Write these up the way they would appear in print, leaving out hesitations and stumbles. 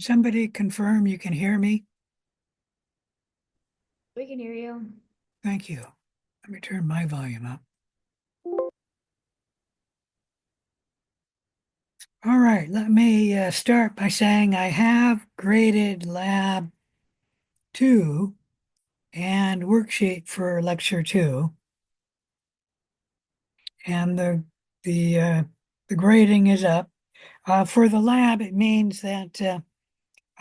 Somebody confirm you can hear me? We can hear you. Thank you. Let me turn my volume up. All right, let me start by saying I have graded lab 2 and worksheet for lecture 2. And the grading is up. For the lab, it means that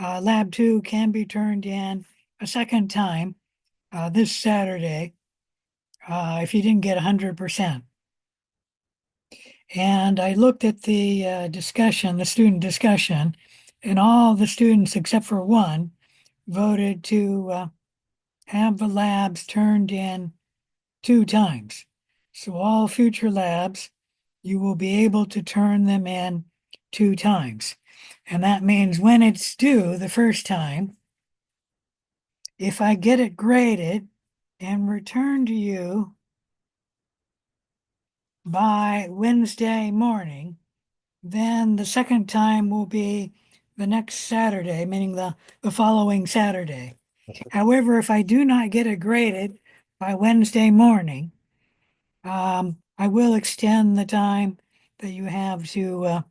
lab 2 can be turned in a second time this Saturday if you didn't get 100%. And I looked at the discussion, the student discussion, and all the students except for one voted to have the labs turned in 2 times. So all future labs, you will be able to turn them in 2 times. And that means when it's due the first time, if I get it graded and returned to you by Wednesday morning, then the second time will be the next Saturday, meaning the following Saturday. However, if I do not get it graded by Wednesday morning, I will extend the time that you have to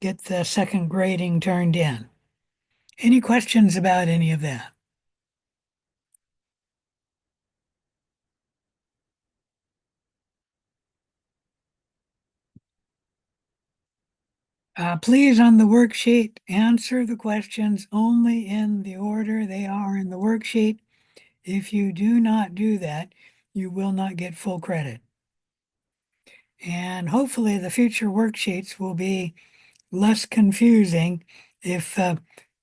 get the second grading turned in. Any questions about any of that? Please, on the worksheet, answer the questions only in the order they are in the worksheet. If you do not do that, you will not get full credit. And hopefully the future worksheets will be less confusing if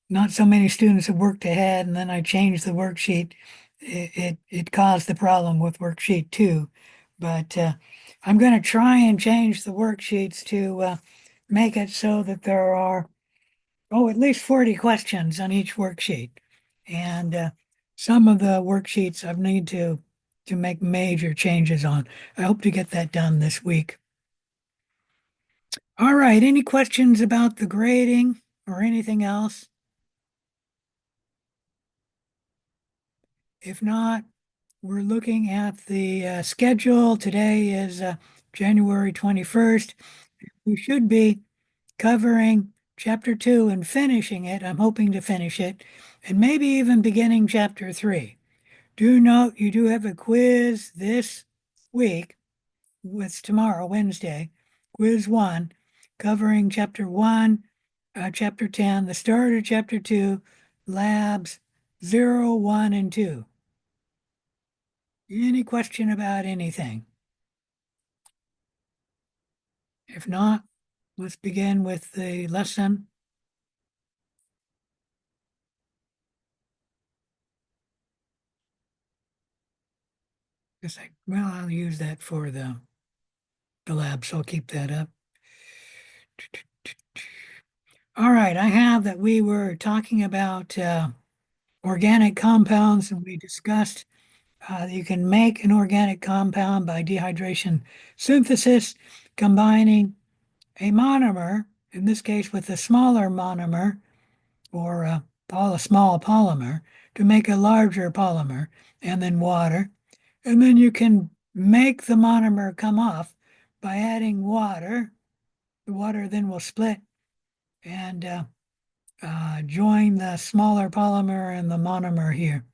not so many students have worked ahead and then I changed the worksheet. It caused the problem with worksheet 2. But I'm going to try and change the worksheets to make it so that there are, at least 40 questions on each worksheet. And some of the worksheets I need to make major changes on. I hope to get that done this week. All right, any questions about the grading or anything else? If not, we're looking at the schedule. Today is January 21st. We should be covering chapter 2 and finishing it. I'm hoping to finish it, and maybe even beginning chapter 3. Do note you do have a quiz this week. It's tomorrow, Wednesday, quiz 1, covering chapter 1, chapter 10, the start of chapter 2, labs 0, 1, and 2. Any question about anything? If not, let's begin with the lesson. I'll use that for the lab, so I'll keep that up. All right, I have that we were talking about organic compounds, and we discussed you can make an organic compound by dehydration synthesis, combining a monomer, in this case with a smaller monomer, or a small polymer, to make a larger polymer, and then water. And then you can make the monomer come off by adding water. The water then will split and join the smaller polymer and the monomer here.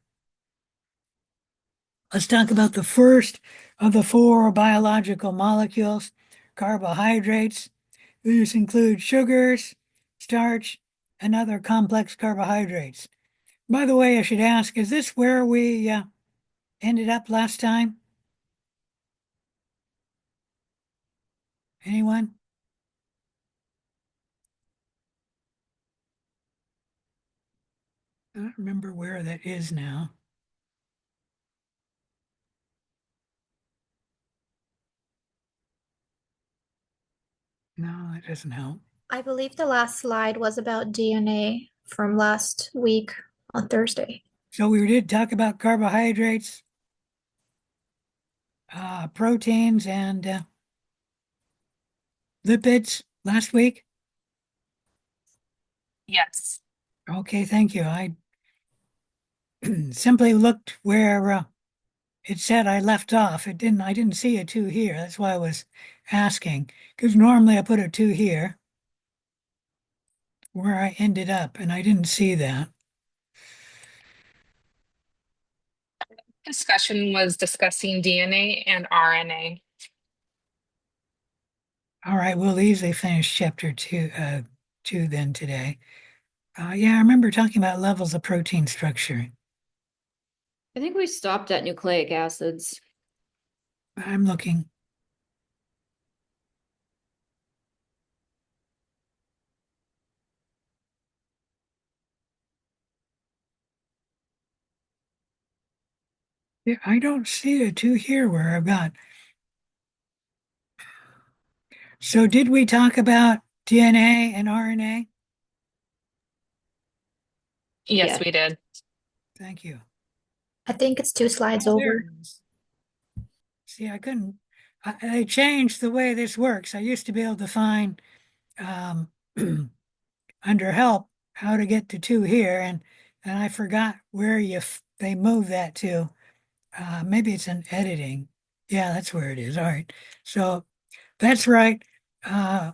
Let's talk about the first of the 4 biological molecules, carbohydrates. These include sugars, starch, and other complex carbohydrates. By the way, I should ask, is this where we ended up last time? Anyone? I don't remember where that is now. No, that doesn't help. I believe the last slide was about DNA from last week on Thursday. So we did talk about carbohydrates, proteins, and lipids last week. Yes. Okay, thank you. I simply looked where it said I left off. I didn't see a two here. That's why I was asking. Because normally I put a two here where I ended up, and I didn't see that. Discussion was discussing DNA and RNA. All right, we'll easily finish chapter two then today. Yeah, I remember talking about levels of protein structure. I think we stopped at nucleic acids. I'm looking. Yeah, I don't see a two here where I've got. So did we talk about DNA and RNA? Yes, Yeah. we did. Thank you. I think it's two slides Oh, there over. it is. See, I couldn't. I changed the way this works. I used to be able to find um, under help how to get to two here, and I forgot where they move that to. Maybe it's in editing. Yeah, that's where it is. All right. So that's right. Uh,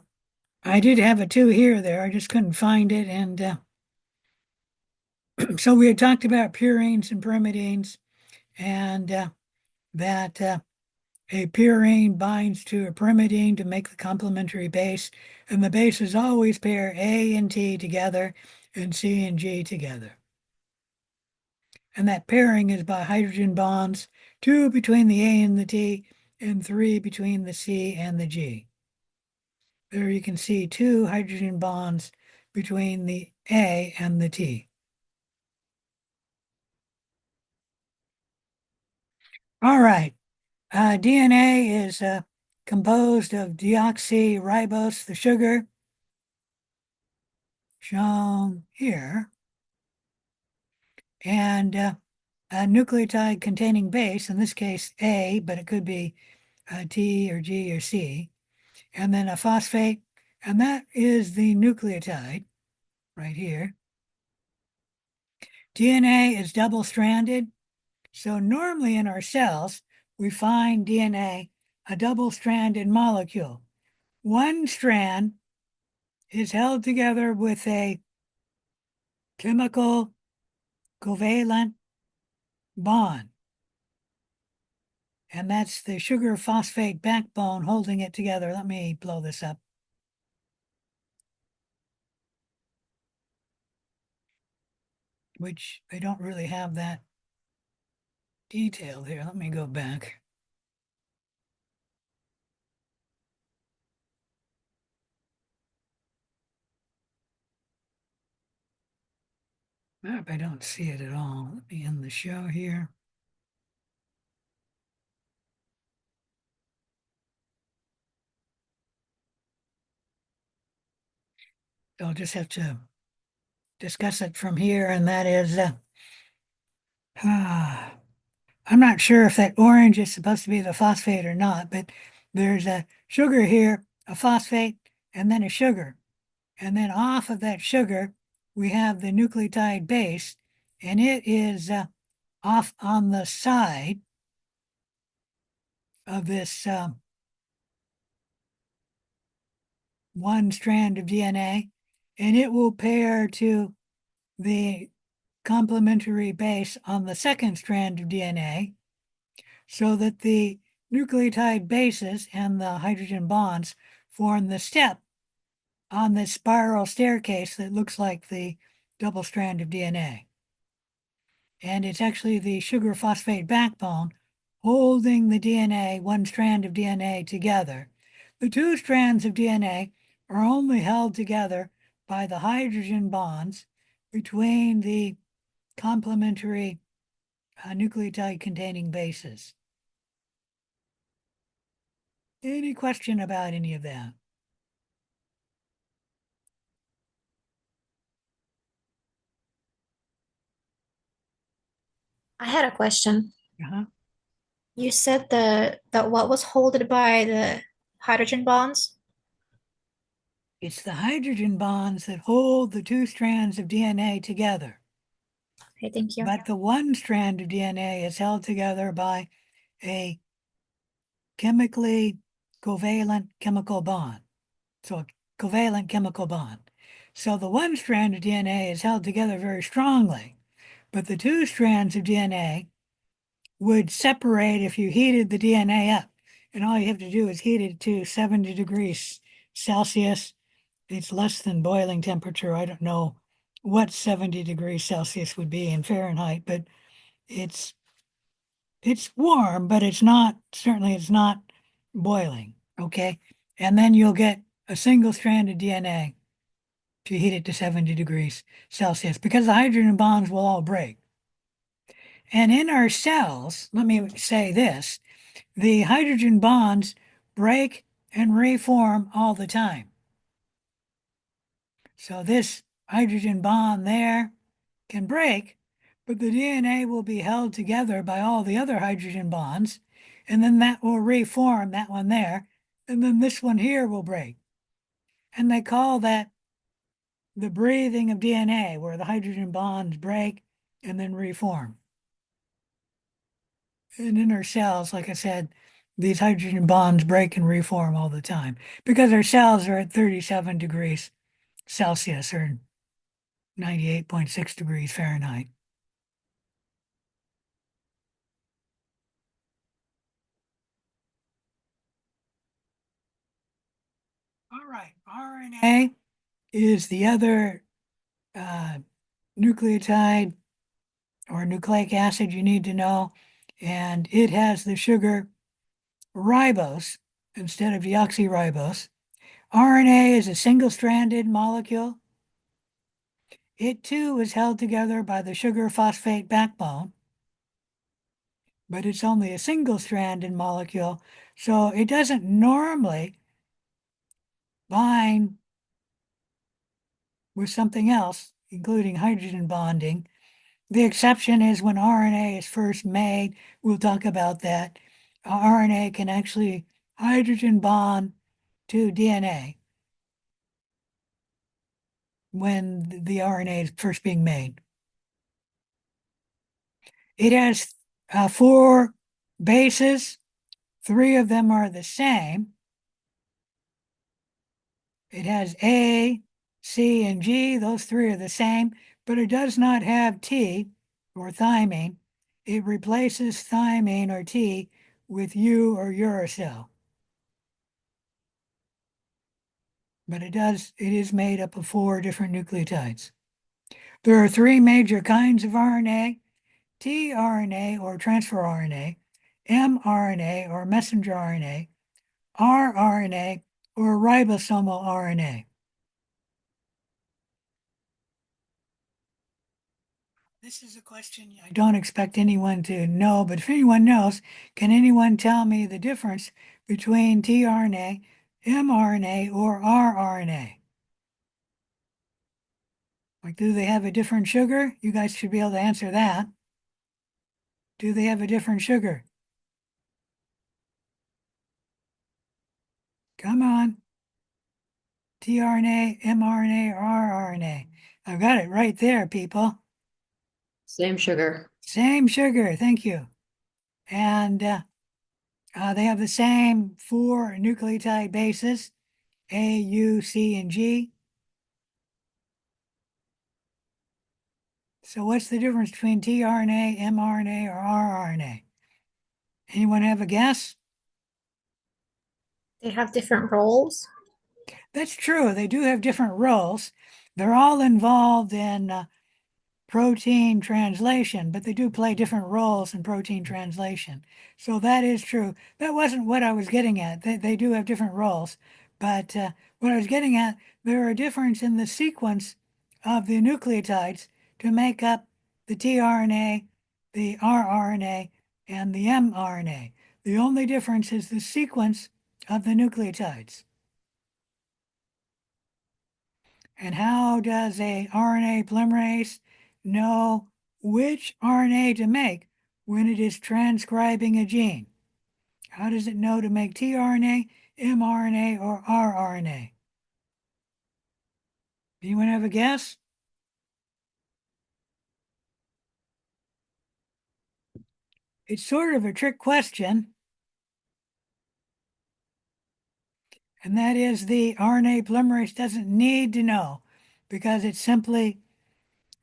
I did have a two here there. I just couldn't find it. And so we had talked about purines and pyrimidines and that a purine binds to a pyrimidine to make the complementary base. And the bases always pair A and T together and C and G together. And that pairing is by hydrogen bonds, two between the A and the T, and three between the C and the G. There you can see two hydrogen bonds between the A and the T. All right. DNA is composed of deoxyribose, the sugar, shown here, and a nucleotide containing base, in this case A, but it could be T or G or C, and then a phosphate, and that is the nucleotide right here. DNA is double-stranded, so normally in our cells, we find DNA a double-stranded molecule. One strand is held together with a chemical covalent bond. And that's the sugar phosphate backbone holding it together. Let me blow this up. Which I don't really have that detailed here. Let me go back. I don't see it at all. Let me end the show here. I'll just have to discuss it from here, and that is, I'm not sure if that orange is supposed to be the phosphate or not, but there's a sugar here, a phosphate, and then a sugar. And then off of that sugar, we have the nucleotide base, and it is off on the side of this one strand of DNA, and it will pair to the complementary base on the second strand of DNA so that the nucleotide bases and the hydrogen bonds form the step on this spiral staircase that looks like the double strand of DNA. And it's actually the sugar phosphate backbone holding the DNA, one strand of DNA together. The two strands of DNA are only held together by the hydrogen bonds between the complementary nucleotide containing bases. Any question about any of that? I had a question. Uh-huh. You said that what was holded by the hydrogen bonds? It's the hydrogen bonds that hold the two strands of DNA together. Okay, thank you. But the one strand of DNA is held together by a chemically covalent chemical bond. So a covalent chemical bond. So the one strand of DNA is held together very strongly, but the two strands of DNA would separate if you heated the DNA up. And all you have to do is heat it to 70 degrees Celsius. It's less than boiling temperature. I don't know what 70 degrees Celsius would be in Fahrenheit, but it's warm, but it's not, certainly it's not boiling, okay? And then you'll get a single strand of DNA if you heat it to 70 degrees Celsius because the hydrogen bonds will all break. And in our cells, let me say this, the hydrogen bonds break and reform all the time. So this hydrogen bond there can break, but the DNA will be held together by all the other hydrogen bonds, and then that will reform that one there, and then this one here will break. And they call that the breathing of DNA, where the hydrogen bonds break and then reform. And in our cells, like I said, these hydrogen bonds break and reform all the time because our cells are at 37 degrees Celsius or 98.6 degrees Fahrenheit. All right, RNA is the other nucleotide or nucleic acid you need to know, and it has the sugar ribose instead of deoxyribose. RNA is a single-stranded molecule. It too is held together by the sugar phosphate backbone, but it's only a single-stranded molecule, so it doesn't normally bind with something else, including hydrogen bonding. The exception is when RNA is first made. We'll talk about that. RNA can actually hydrogen bond to DNA when the RNA is first being made. It has 4 bases. 3 of them are the same. It has A, C, and G. Those 3 are the same, but it does not have T or thymine. It replaces thymine or T with U or uracil. But it is made up of 4 different nucleotides. There are 3 major kinds of RNA: tRNA or transfer RNA, mRNA or messenger RNA, rRNA or ribosomal RNA. This is a question I don't expect anyone to know, but if anyone knows, can anyone tell me the difference between tRNA, mRNA, or rRNA? Like, do they have a different sugar? You guys should be able to answer that. Do they have a different sugar? Come on. tRNA, mRNA, or rRNA? I've got it right there, people. Same sugar. Same sugar, thank you. And they have the same 4 nucleotide bases, A, U, C, and G. So what's the difference between tRNA, mRNA, or rRNA? Anyone have a guess? They have different roles. That's true. They do have different roles. They're all involved in protein translation, but they do play different roles in protein translation. So that is true. That wasn't what I was getting at. They do have different roles. But what I was getting at, there are difference in the sequence of the nucleotides to make up the tRNA, the rRNA, and the mRNA. The only difference is the sequence of the nucleotides. And how does a RNA polymerase know which RNA to make when it is transcribing a gene? How does it know to make tRNA, mRNA, or rRNA? Anyone have a guess? It's sort of a trick question. And that is the RNA polymerase doesn't need to know because it's simply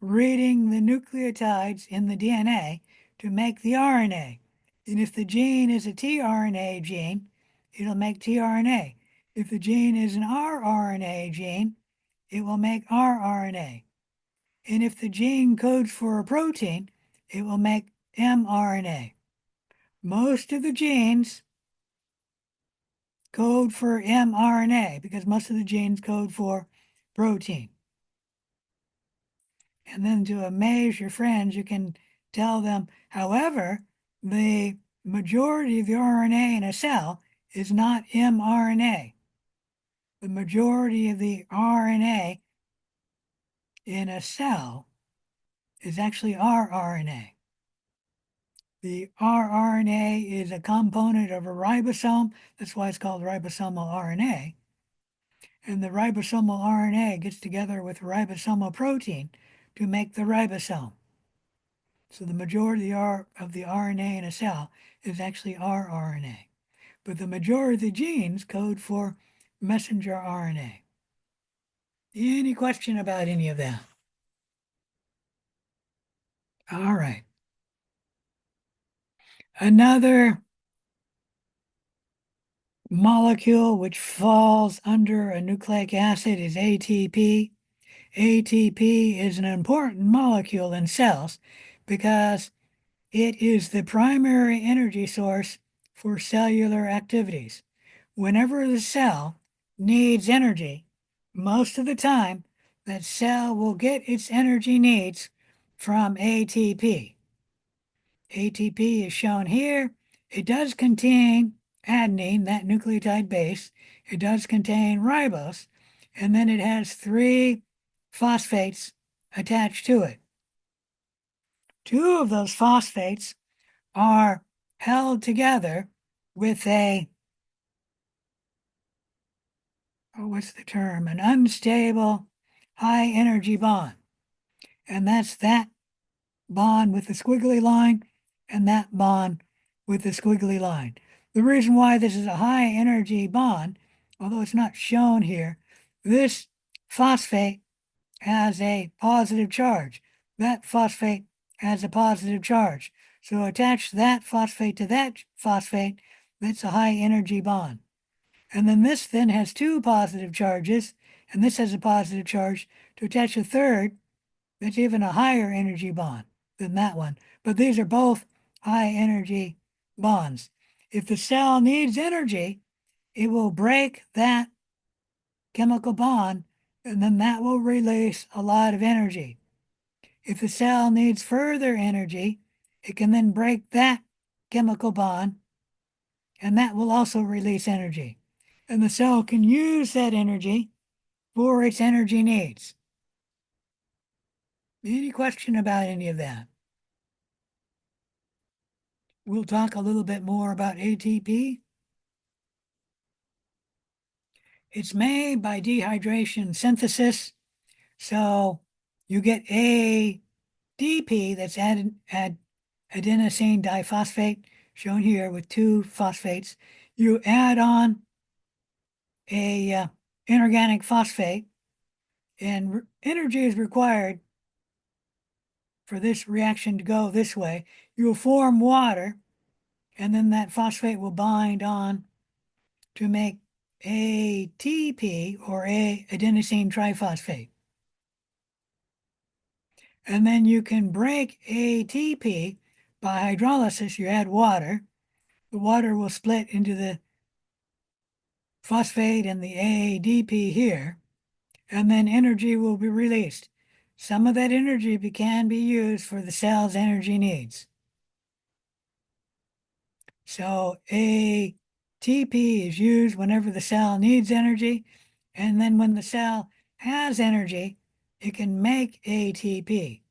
reading the nucleotides in the DNA to make the RNA. And if the gene is a tRNA gene, it'll make tRNA. If the gene is an rRNA gene, it will make rRNA. And if the gene codes for a protein, it will make mRNA. Most of the genes code for mRNA because most of the genes code for protein. And then to amaze your friends, you can tell them, however, the majority of the RNA in a cell is not mRNA. The majority of the RNA in a cell is actually rRNA. The rRNA is a component of a ribosome. That's why it's called ribosomal RNA. And the ribosomal RNA gets together with ribosomal protein to make the ribosome. So the majority of the RNA in a cell is actually rRNA. But the majority of the genes code for messenger RNA. Any question about any of that? All right. Another molecule which falls under a nucleic acid is ATP. ATP is an important molecule in cells because it is the primary energy source for cellular activities. Whenever the cell needs energy, most of the time that cell will get its energy needs from ATP. ATP is shown here. It does contain adenine, that nucleotide base. It does contain ribose, and then it has 3 phosphates attached to it. 2 of those phosphates are held together with a, what's the term? An unstable high energy bond. And that's that bond with the squiggly line and that bond with the squiggly line. The reason why this is a high energy bond, although it's not shown here, this phosphate has a positive charge. That phosphate has a positive charge. So attach that phosphate to that phosphate, that's a high energy bond. And then this then has 2 positive charges, and this has a positive charge. To attach a third, that's even a higher energy bond than that one. But these are both high energy bonds. If the cell needs energy, it will break that chemical bond, and then that will release a lot of energy. If the cell needs further energy, it can then break that chemical bond, and that will also release energy. And the cell can use that energy for its energy needs. Any question about any of that? We'll talk a little bit more about ATP. It's made by dehydration synthesis. So you get ADP, that's adenosine diphosphate, shown here with 2 phosphates. You add on a inorganic phosphate, and energy is required for this reaction to go this way. You'll form water, and then that phosphate will bind on to make ATP, or adenosine triphosphate. And then you can break ATP by hydrolysis. You add water. The water will split into the phosphate and the ADP here, and then energy will be released. Some of that energy can be used for the cell's energy needs. So ATP is used whenever the cell needs energy, and then when the cell has energy, it can make ATP.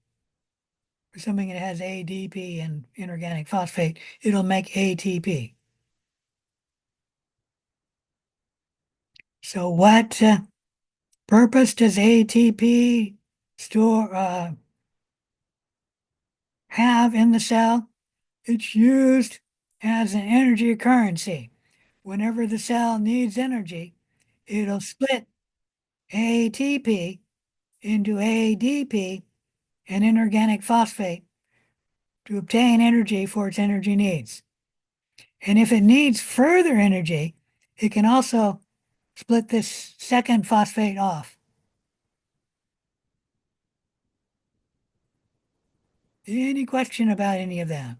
Assuming it has ADP and inorganic phosphate, it'll make ATP. So what purpose does ATP have in the cell? It's used as an energy currency. Whenever the cell needs energy, it'll split ATP into ADP, an inorganic phosphate, to obtain energy for its energy needs. And if it needs further energy, it can also split this second phosphate off. Any question about any of that?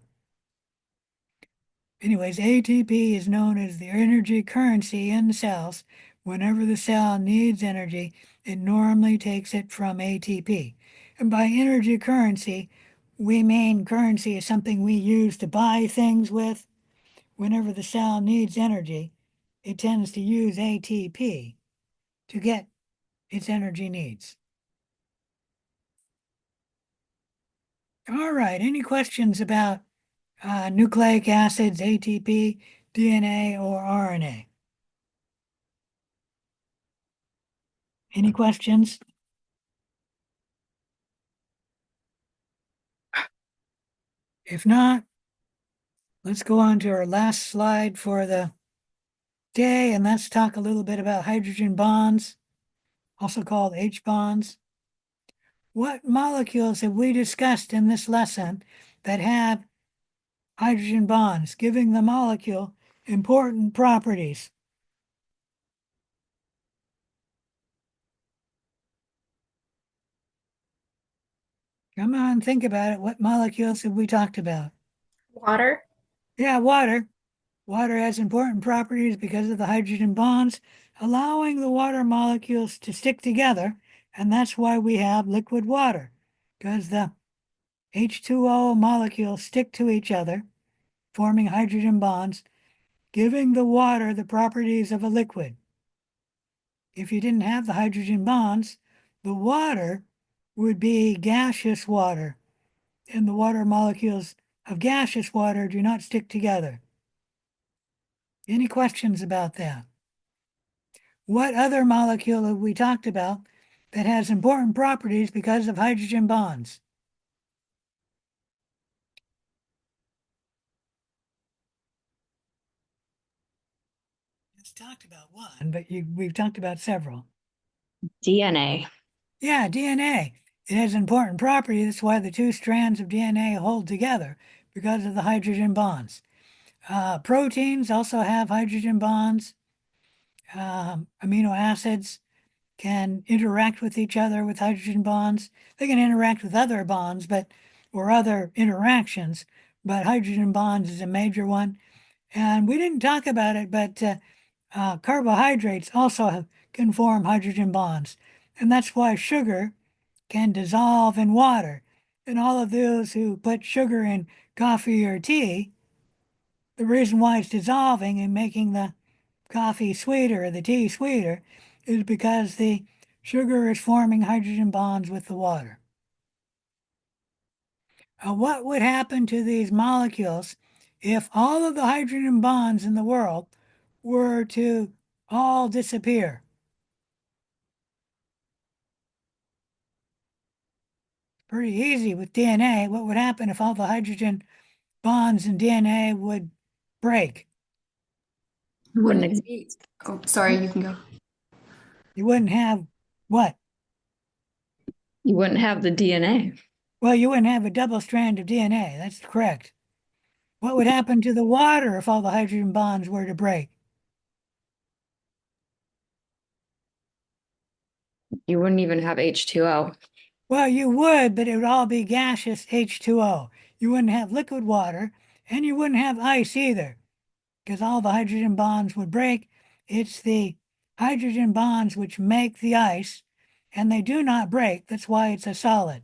Anyways, ATP is known as the energy currency in cells. Whenever the cell needs energy, it normally takes it from ATP. And by energy currency, we mean currency is something we use to buy things with. Whenever the cell needs energy, it tends to use ATP to get its energy needs. All right, any questions about nucleic acids, ATP, DNA, or RNA? Any questions? If not, let's go on to our last slide for the day, and let's talk a little bit about hydrogen bonds, also called H bonds. What molecules have we discussed in this lesson that have hydrogen bonds, giving the molecule important properties? Come on, think about it. What molecules have we talked about? Water. Yeah, water. Water has important properties because of the hydrogen bonds, allowing the water molecules to stick together. And that's why we have liquid water, because the H2O molecules stick to each other, forming hydrogen bonds, giving the water the properties of a liquid. If you didn't have the hydrogen bonds, the water would be gaseous water, and the water molecules of gaseous water do not stick together. Any questions about that? What other molecule have we talked about that has important properties because of hydrogen bonds? Just talked about one, but we've talked about several. DNA. Yeah, DNA. It has important property. That's why the two strands of DNA hold together because of the hydrogen bonds. Proteins also have hydrogen bonds. Amino acids can interact with each other with hydrogen bonds. They can interact with other bonds, or other interactions, but hydrogen bonds is a major one. And we didn't talk about it, but carbohydrates also can form hydrogen bonds. And that's why sugar can dissolve in water. And all of those who put sugar in coffee or tea, the reason why it's dissolving and making the coffee sweeter or the tea sweeter is because the sugar is forming hydrogen bonds with the water. What would happen to these molecules if all of the hydrogen bonds in the world were to all disappear? Pretty easy with DNA. What would happen if all the hydrogen bonds in DNA would break? Wouldn't exist. Oh, sorry, you can go. You wouldn't have what? You wouldn't have the DNA. Well, you wouldn't have a double strand of DNA. That's correct. What would happen to the water if all the hydrogen bonds were to break? You wouldn't even have H2O. Well, you would, but it would all be gaseous H2O. You wouldn't have liquid water, and you wouldn't have ice either, because all the hydrogen bonds would break. It's the hydrogen bonds which make the ice, and they do not break. That's why it's a solid.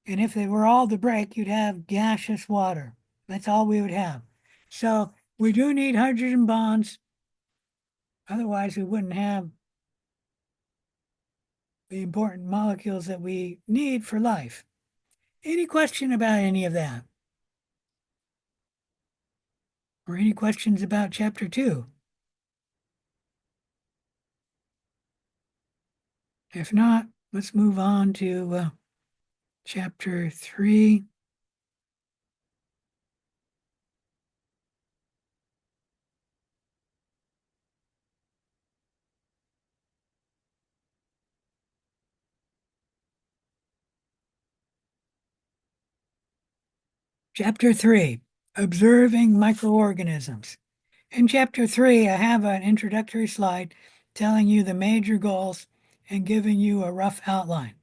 And if they were all to break, you'd have gaseous water. That's all we would have. So we do need hydrogen bonds. Otherwise, we wouldn't have the important molecules that we need for life. Any question about any of that? Or any questions about chapter 2? If not, let's move on to chapter 3. Chapter 3, Observing Microorganisms. In Chapter 3, I have an introductory slide telling you the major goals and giving you a rough outline,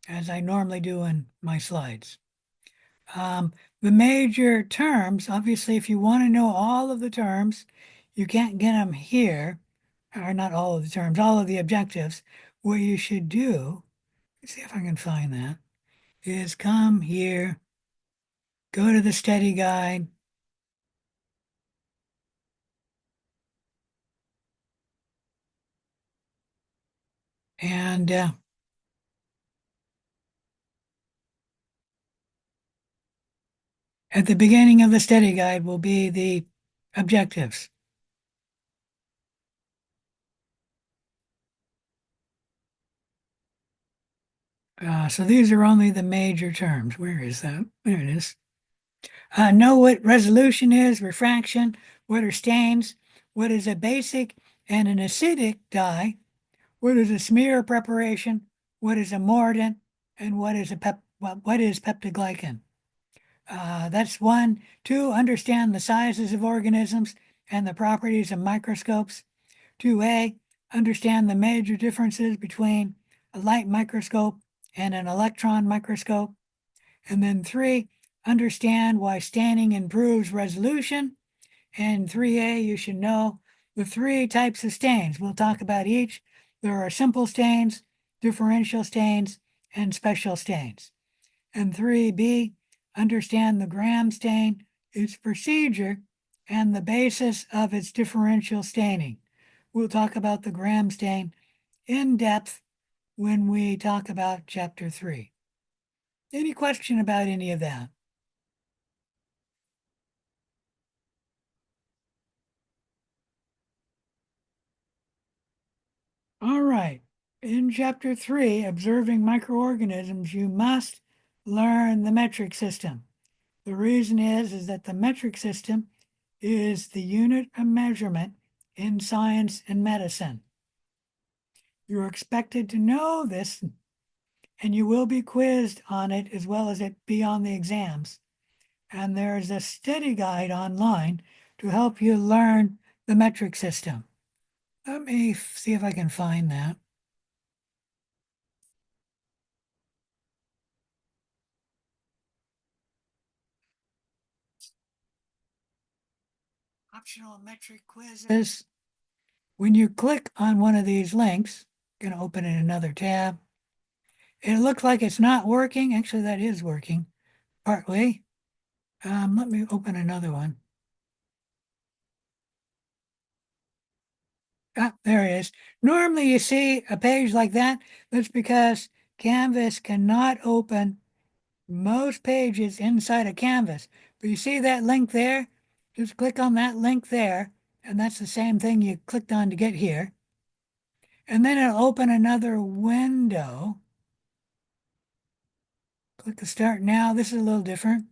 as I normally do in my slides. The major terms, obviously, if you want to know all of the terms, you can't get them here, or not all of the terms, all of the objectives. What you should do, let's see if I can find that, is come here, go to the study guide, and at the beginning of the study guide will be the objectives. So these are only the major terms. Where is that? There it is. Know what resolution is, refraction, what are stains, what is a basic and an acidic dye, what is a smear preparation, what is a mordant, and what is peptidoglycan. That's 1. 2, understand the sizes of organisms and the properties of microscopes. 2a, understand the major differences between a light microscope and an electron microscope. And then 3, understand why staining improves resolution. And 3a, you should know the 3 types of stains. We'll talk about each. There are simple stains, differential stains, and special stains. And 3b, understand the Gram stain, its procedure, and the basis of its differential staining. We'll talk about the Gram stain in depth when we talk about chapter 3. Any question about any of that? All right. In chapter 3, observing microorganisms, you must learn the metric system. The reason is that the metric system is the unit of measurement in science and medicine. You're expected to know this, and you will be quizzed on it as well as it be on the exams. And there's a study guide online to help you learn the metric system. Let me see if I can find that. Optional metric quizzes. When you click on one of these links, I'm going to open in another tab. It looks like it's not working. Actually, that is working partly. Let me open another one. Ah, there it is. Normally you see a page like that. That's because Canvas cannot open most pages inside a Canvas. But you see that link there? Just click on that link there, and that's the same thing you clicked on to get here. And then it'll open another window. Click the Start Now. This is a little different.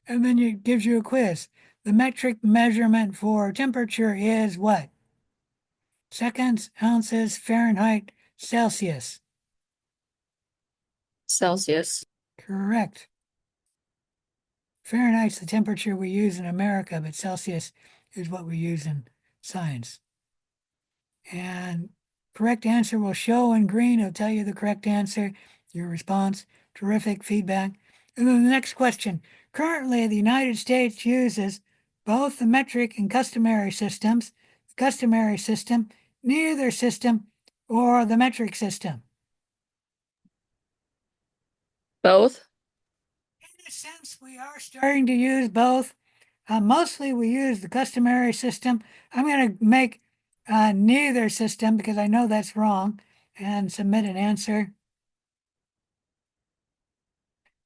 And then it gives you a quiz. The metric measurement for temperature is what? Seconds, ounces, Fahrenheit, Celsius. Celsius. Correct. Fahrenheit's the temperature we use in America, but Celsius is what we use in science. And correct answer will show in green. It'll tell you the correct answer, your response. Terrific feedback. And then the next question. Currently, the United States uses both the metric and customary systems. The customary system, neither system, or the metric system. Both. In a sense, we are starting to use both. Mostly we use the customary system. I'm going to make neither system because I know that's wrong and submit an answer.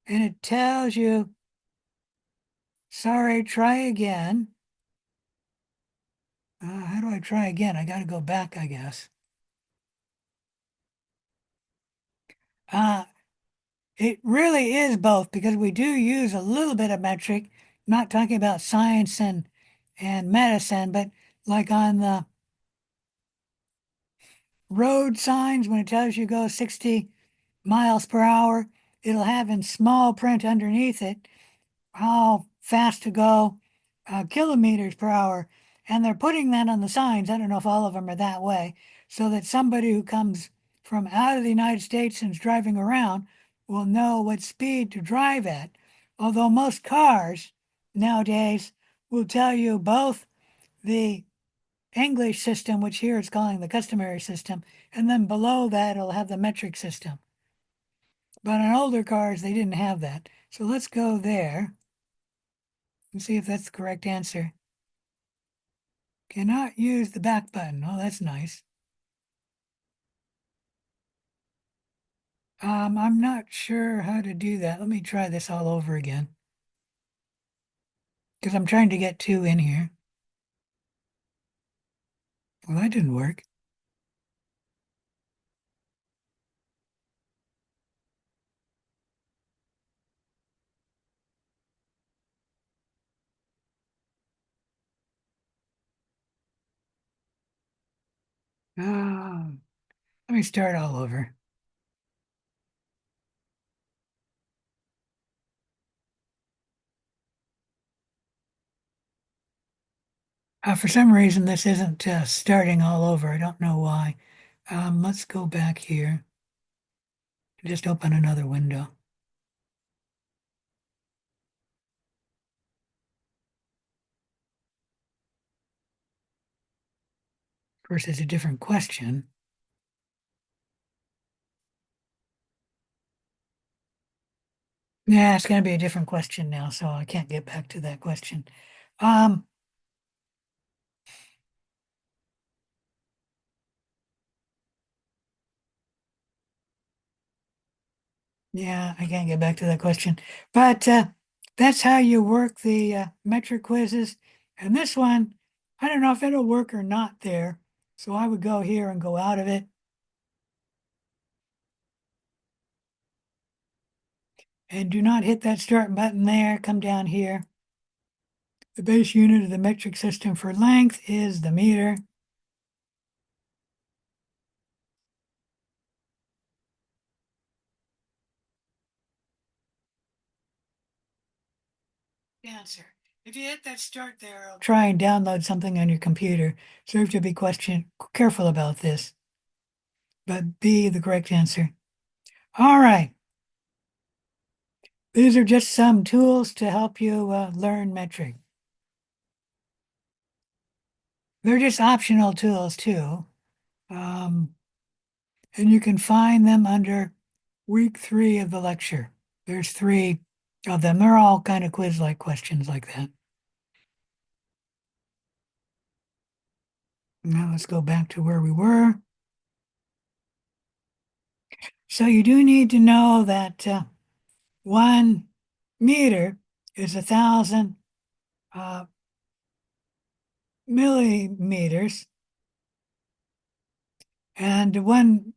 And it tells you, sorry, try again. How do I try again? I got to go back, I guess. It really is both because we do use a little bit of metric, not talking about science and medicine, but like on the road signs, when it tells you go 60 miles per hour, it'll have in small print underneath it how fast to go, kilometers per hour. And they're putting that on the signs. I don't know if all of them are that way, so that somebody who comes from out of the United States and is driving around will know what speed to drive at. Although most cars nowadays will tell you both the English system, which here it's calling the customary system, and then below that it'll have the metric system. But on older cars, they didn't have that. So let's go there and see if that's the correct answer. Cannot use the back button. Oh, that's nice. I'm not sure how to do that. Let me try this all over again. Because I'm trying to get 2 in here. Well, that didn't work. Oh, let me start all over. For some reason, this isn't starting all over. I don't know why. Let's go back here. Just open another window. Of course, it's a different question. Yeah, it's going to be a different question now, so I can't get back to that question. Yeah, I can't get back to that question. But that's how you work the metric quizzes. And this one, I don't know if it'll work or not there. So I would go here and go out of it. And do not hit that start button there. Come down here. The base unit of the metric system for length is the meter. Answer. If you hit that start there, it'll try and download something on your computer. So you have to be careful about this. But B, the correct answer. All right. These are just some tools to help you learn metric. They're just optional tools too. And you can find them under week 3 of the lecture. There's 3 of them. They're all kind of quiz-like questions like that. Now let's go back to where we were. So you do need to know that 1 meter is 1,000 millimeters, and 1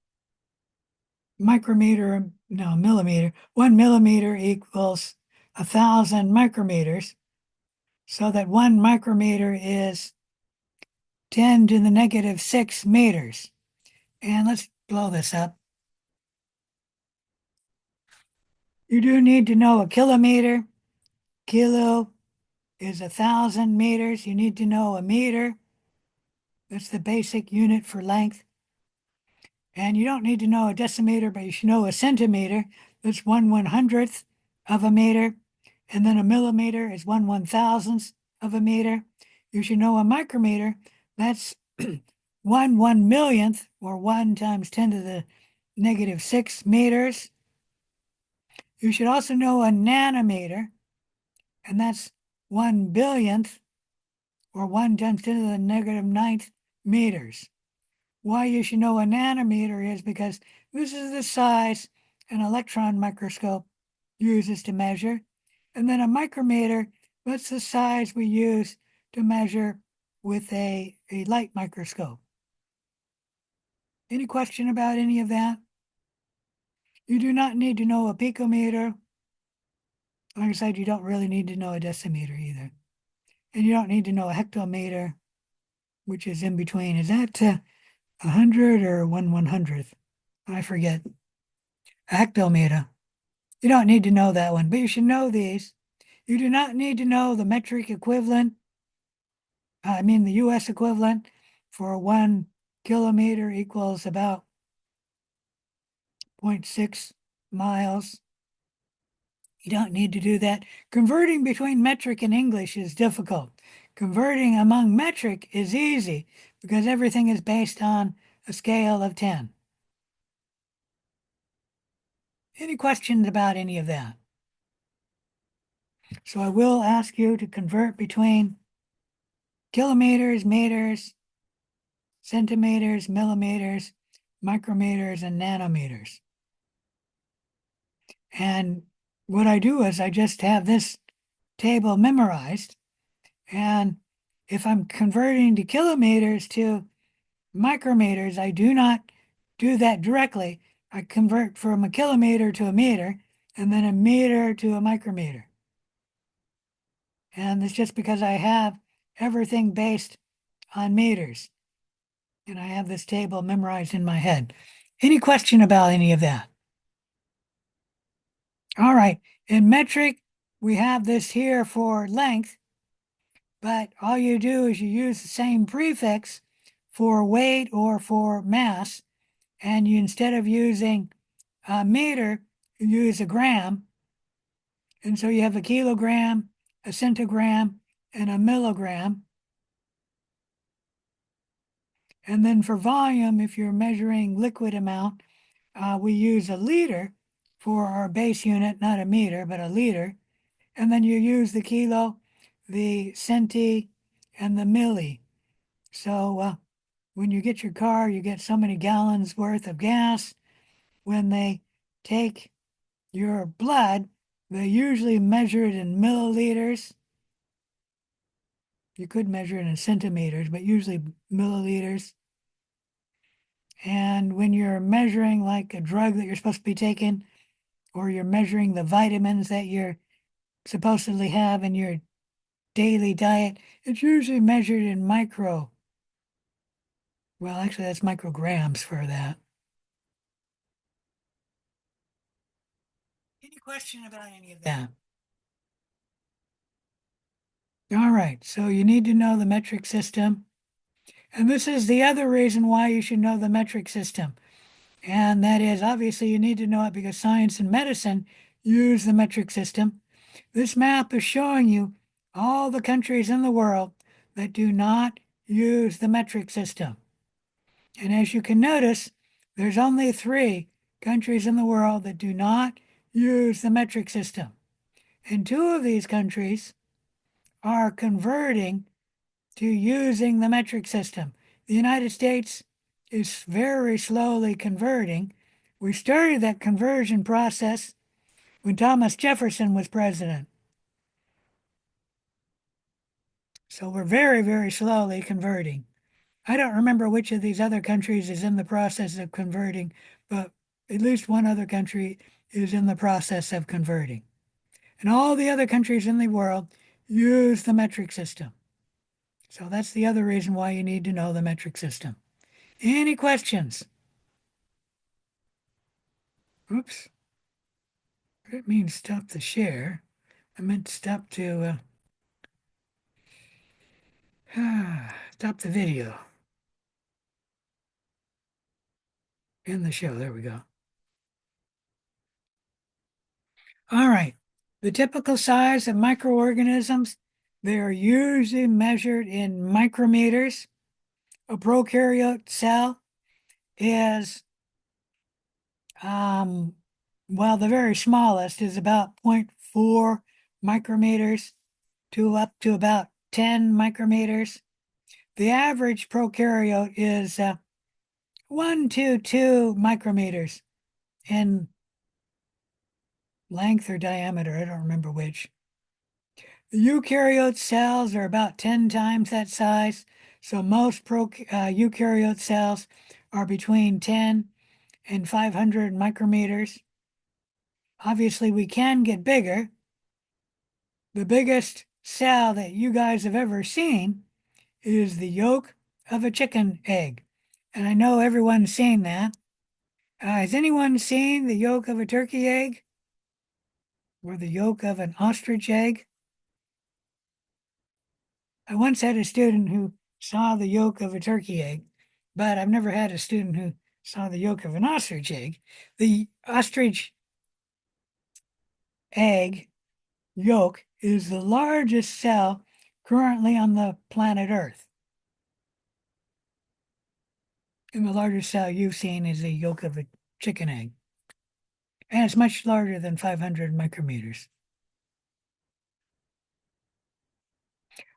millimeter equals 1,000 micrometers, so that 1 micrometer is 10 to the negative 6 meters. And let's blow this up. You do need to know a kilometer. Kilo is 1,000 meters. You need to know a meter. That's the basic unit for length. And you don't need to know a decimeter, but you should know a centimeter. That's 1/100th of a meter. And then a millimeter is 1/1000th of a meter. You should know a micrometer. That's 1/1,000,000th, or 1 times 10 to the negative 6 meters. You should also know a nanometer, and that's 1/1000,000th, or 1 times 10 to the negative 9th meters. Why you should know a nanometer is because this is the size an electron microscope uses to measure. And then a micrometer, that's the size we use to measure with a light microscope. Any question about any of that? You do not need to know a picometer. Like I said, you don't really need to know a decimeter either. And you don't need to know a hectometer, which is in between. Is that 100 or 1/100th? I forget. A hectometer. You don't need to know that one, but you should know these. You do not need to know the metric equivalent, the US equivalent for 1 kilometer equals about 0.6 miles. You don't need to do that. Converting between metric and English is difficult. Converting among metric is easy because everything is based on a scale of 10. Any questions about any of that? So I will ask you to convert between kilometers, meters, centimeters, millimeters, micrometers, and nanometers. And what I do is I just have this table memorized. And if I'm converting to kilometers to micrometers, I do not do that directly. I convert from a kilometer to a meter, and then a meter to a micrometer. And it's just because I have everything based on meters. And I have this table memorized in my head. Any question about any of that? All right. In metric, we have this here for length, but all you do is you use the same prefix for weight or for mass, and you, instead of using a meter, you use a gram. And so you have a kilogram, a centigram, and a milligram. And then for volume, if you're measuring liquid amount, we use a liter for our base unit, not a meter, but a liter. And then you use the kilo, the centi, and the milli. So when you get your car, you get so many gallons worth of gas. When they take your blood, they usually measure it in milliliters. You could measure it in centimeters, but usually milliliters. And when you're measuring like a drug that you're supposed to be taking, or you're measuring the vitamins that you're supposedly have in your daily diet, it's usually measured in well, actually that's micrograms for that. Any question about any of that? All right, so you need to know the metric system. And this is the other reason why you should know the metric system. And that is, obviously, you need to know it because science and medicine use the metric system. This map is showing you all the countries in the world that do not use the metric system. And as you can notice, there's only 3 countries in the world that do not use the metric system. And 2 of these countries are converting to using the metric system. The United States is very slowly converting. We started that conversion process when Thomas Jefferson was president. So we're very, very slowly converting. I don't remember which of these other countries is in the process of converting, but at least one other country is in the process of converting. And all the other countries in the world use the metric system. So that's the other reason why you need to know the metric system. Any questions? Oops. I didn't mean stop the share. I meant stop to stop the video. End the show. There we go. All right. The typical size of microorganisms, they are usually measured in micrometers. A prokaryote cell is, well, the very smallest is about 0.4 micrometers to up to about 10 micrometers. The average prokaryote is 1 to 2 micrometers in length or diameter. I don't remember which. The eukaryote cells are about 10 times that size. So most eukaryote cells are between 10 and 500 micrometers. Obviously, we can get bigger. The biggest cell that you guys have ever seen is the yolk of a chicken egg. And I know everyone's seen that. Has anyone seen the yolk of a turkey egg? Or the yolk of an ostrich egg? I once had a student who saw the yolk of a turkey egg, but I've never had a student who saw the yolk of an ostrich egg. The ostrich egg yolk is the largest cell currently on the planet Earth. And the largest cell you've seen is the yolk of a chicken egg. And it's much larger than 500 micrometers.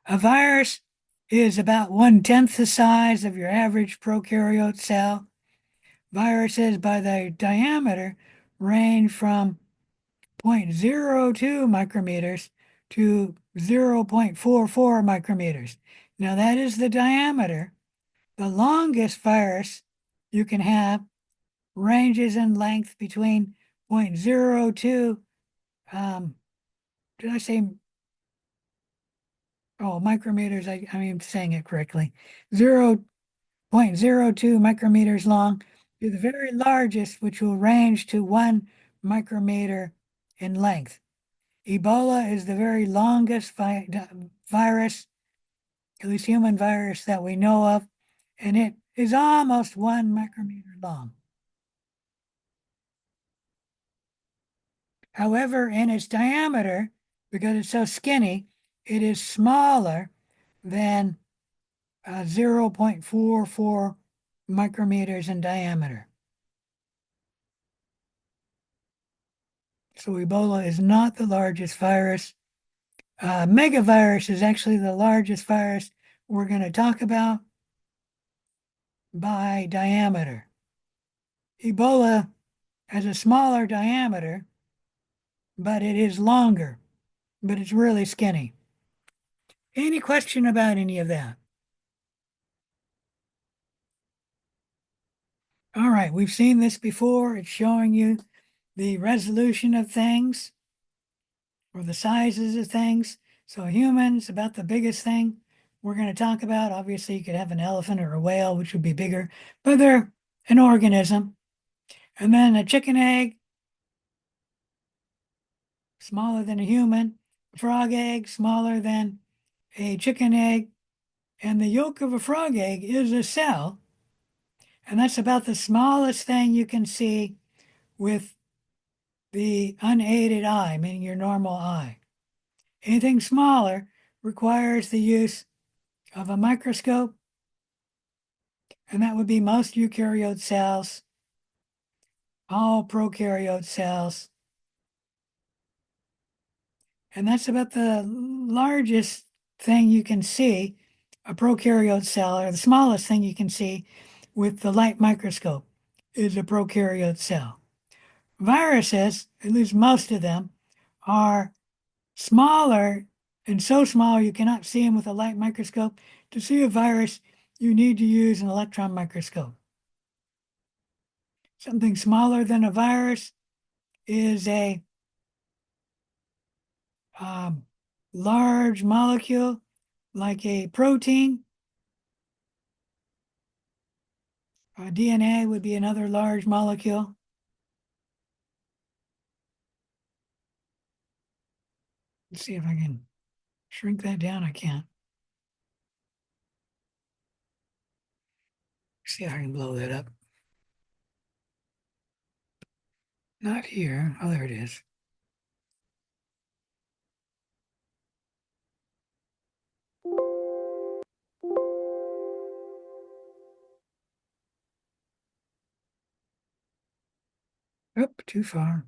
A virus is about 1/10 the size of your average prokaryote cell. Viruses by their diameter range from 0.02 micrometers to 0.44 micrometers. Now that is the diameter. The longest virus you can have ranges in length between 0.02, did I say, micrometers, I mean, saying it correctly, 0.02 micrometers long to the very largest, which will range to 1 micrometer in length. Ebola is the very longest virus, at least human virus that we know of, and it is almost 1 micrometer long. However, in its diameter, because it's so skinny, it is smaller than 0.44 micrometers in diameter. So Ebola is not the largest virus. Megavirus is actually the largest virus we're going to talk about by diameter. Ebola has a smaller diameter, but it is longer, but it's really skinny. Any question about any of that? All right, we've seen this before. It's showing you the resolution of things or the sizes of things. So humans, about the biggest thing we're going to talk about. Obviously, you could have an elephant or a whale, which would be bigger, but they're an organism. And then a chicken egg, smaller than a human. A frog egg, smaller than a chicken egg. And the yolk of a frog egg is a cell. And that's about the smallest thing you can see with the unaided eye, meaning your normal eye. Anything smaller requires the use of a microscope, and that would be most eukaryote cells, all prokaryote cells. And that's about the largest thing you can see, a prokaryote cell, or the smallest thing you can see with the light microscope is a prokaryote cell. Viruses, at least most of them, are smaller and so small you cannot see them with a light microscope. To see a virus, you need to use an electron microscope. Something smaller than a virus is a large molecule like a protein. DNA would be another large molecule. Let's see if I can shrink that down. I can't. See if I can blow that up. Not here. Oh, there it is. Oop, too far.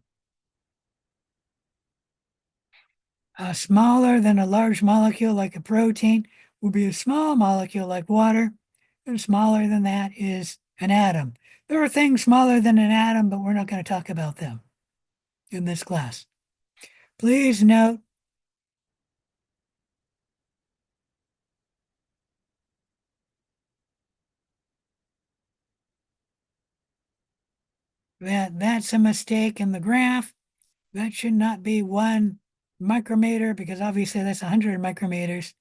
Smaller than a large molecule like a protein will be a small molecule like water, and smaller than that is an atom. There are things smaller than an atom, but we're not going to talk about them in this class. Please note that that's a mistake in the graph. that should not be 1 micrometer, because obviously that's 100 micrometers,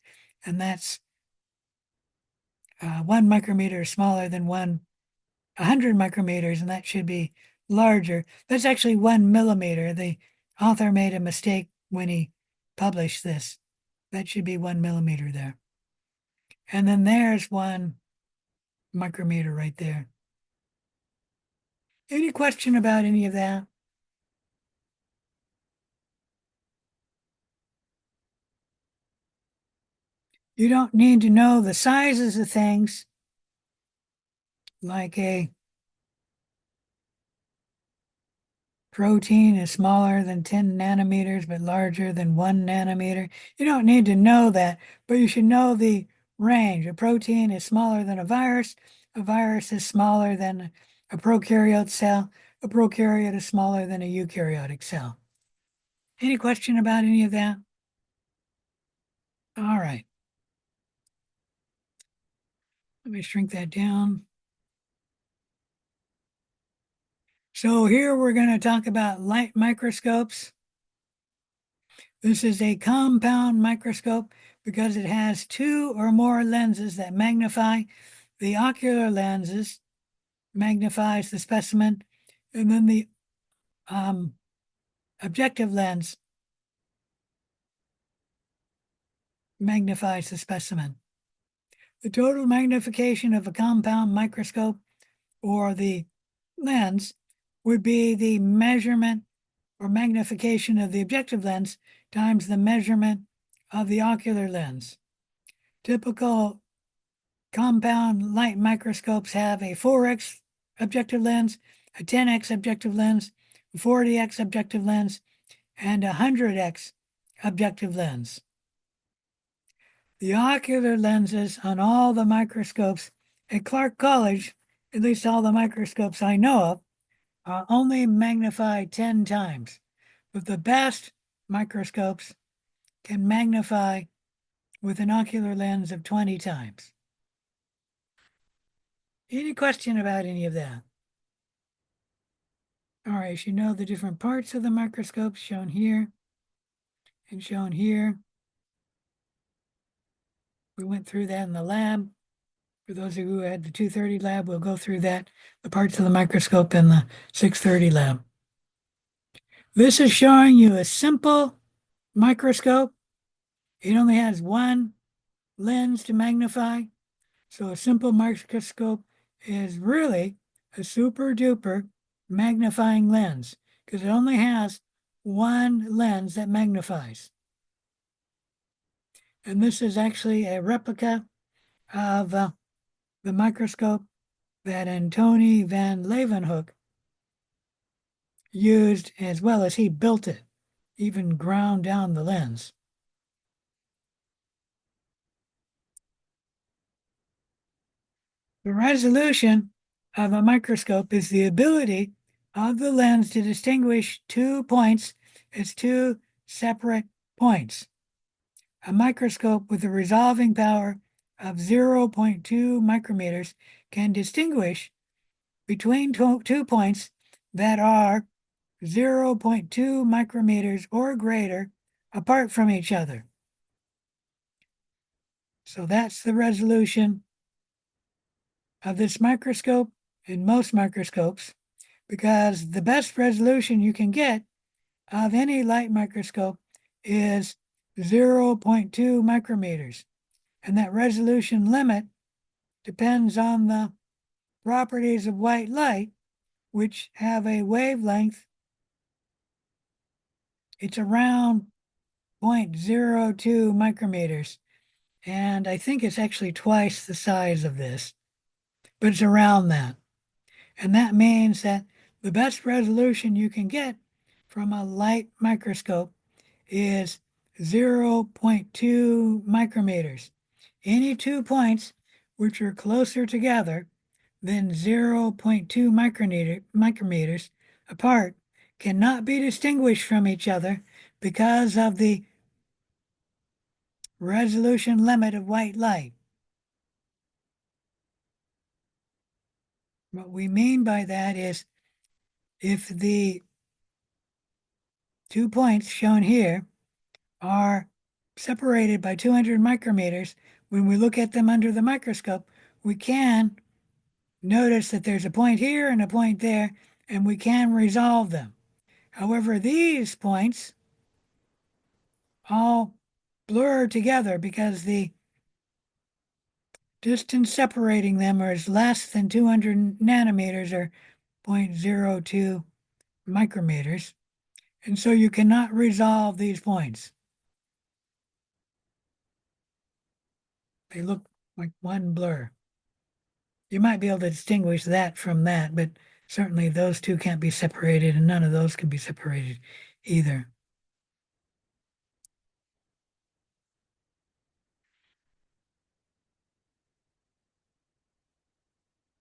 and that's 1 micrometer is smaller than 100 micrometers, and that should be larger. That's actually 1 millimeter. The author made a mistake when he published this. That should be 1 millimeter there. And then there's 1 micrometer right there. Any question about any of that? You don't need to know the sizes of things, like a protein is smaller than 10 nanometers but larger than 1 nanometer. You don't need to know that, but you should know the range. A protein is smaller than a virus. A virus is smaller than a prokaryote cell. A prokaryote is smaller than a eukaryotic cell. Any question about any of that? All right. Let me shrink that down. So here we're going to talk about light microscopes. This is a compound microscope because it has 2 or more lenses that magnify. The ocular lenses magnifies the specimen, and then the objective lens magnifies the specimen. The total magnification of a compound microscope, or the lens, would be the measurement or magnification of the objective lens times the measurement of the ocular lens. Typical compound light microscopes have a 4x objective lens, a 10x objective lens, a 40x objective lens, and a 100x objective lens. The ocular lenses on all the microscopes at Clark College, at least all the microscopes I know of, are only magnified 10 times, but the best microscopes can magnify with an ocular lens of 20 times. Any question about any of that? All right, you know the different parts of the microscope shown here and shown here. We went through that in the lab. For those of you who had the 230 lab, we'll go through that, the parts of the microscope in the 630 lab. This is showing you a simple microscope. It only has 1 lens to magnify. So a simple microscope is really a super duper magnifying lens because it only has 1 lens that magnifies. And this is actually a replica of the microscope that Antony van Leeuwenhoek used, as well as he built it, even ground down the lens. The resolution of a microscope is the ability of the lens to distinguish 2 points as 2 separate points. A microscope with a resolving power of 0.2 micrometers can distinguish between 2 points that are 0.2 micrometers or greater apart from each other. So that's the resolution of this microscope and most microscopes, because the best resolution you can get of any light microscope is 0.2 micrometers. And that resolution limit depends on the properties of white light, which have a wavelength. It's around 0.02 micrometers. And I think it's actually twice the size of this, but it's around that. And that means that the best resolution you can get from a light microscope is 0.2 micrometers. Any 2 points which are closer together than 0.2 micrometers apart cannot be distinguished from each other because of the resolution limit of white light. What we mean by that is if the 2 points shown here are separated by 200 micrometers. When we look at them under the microscope, we can notice that there's a point here and a point there, and we can resolve them. However, these points all blur together because the distance separating them is less than 200 nanometers or 0.02 micrometers. And so you cannot resolve these points. They look like one blur. You might be able to distinguish that from that, but certainly those two can't be separated, and none of those can be separated either.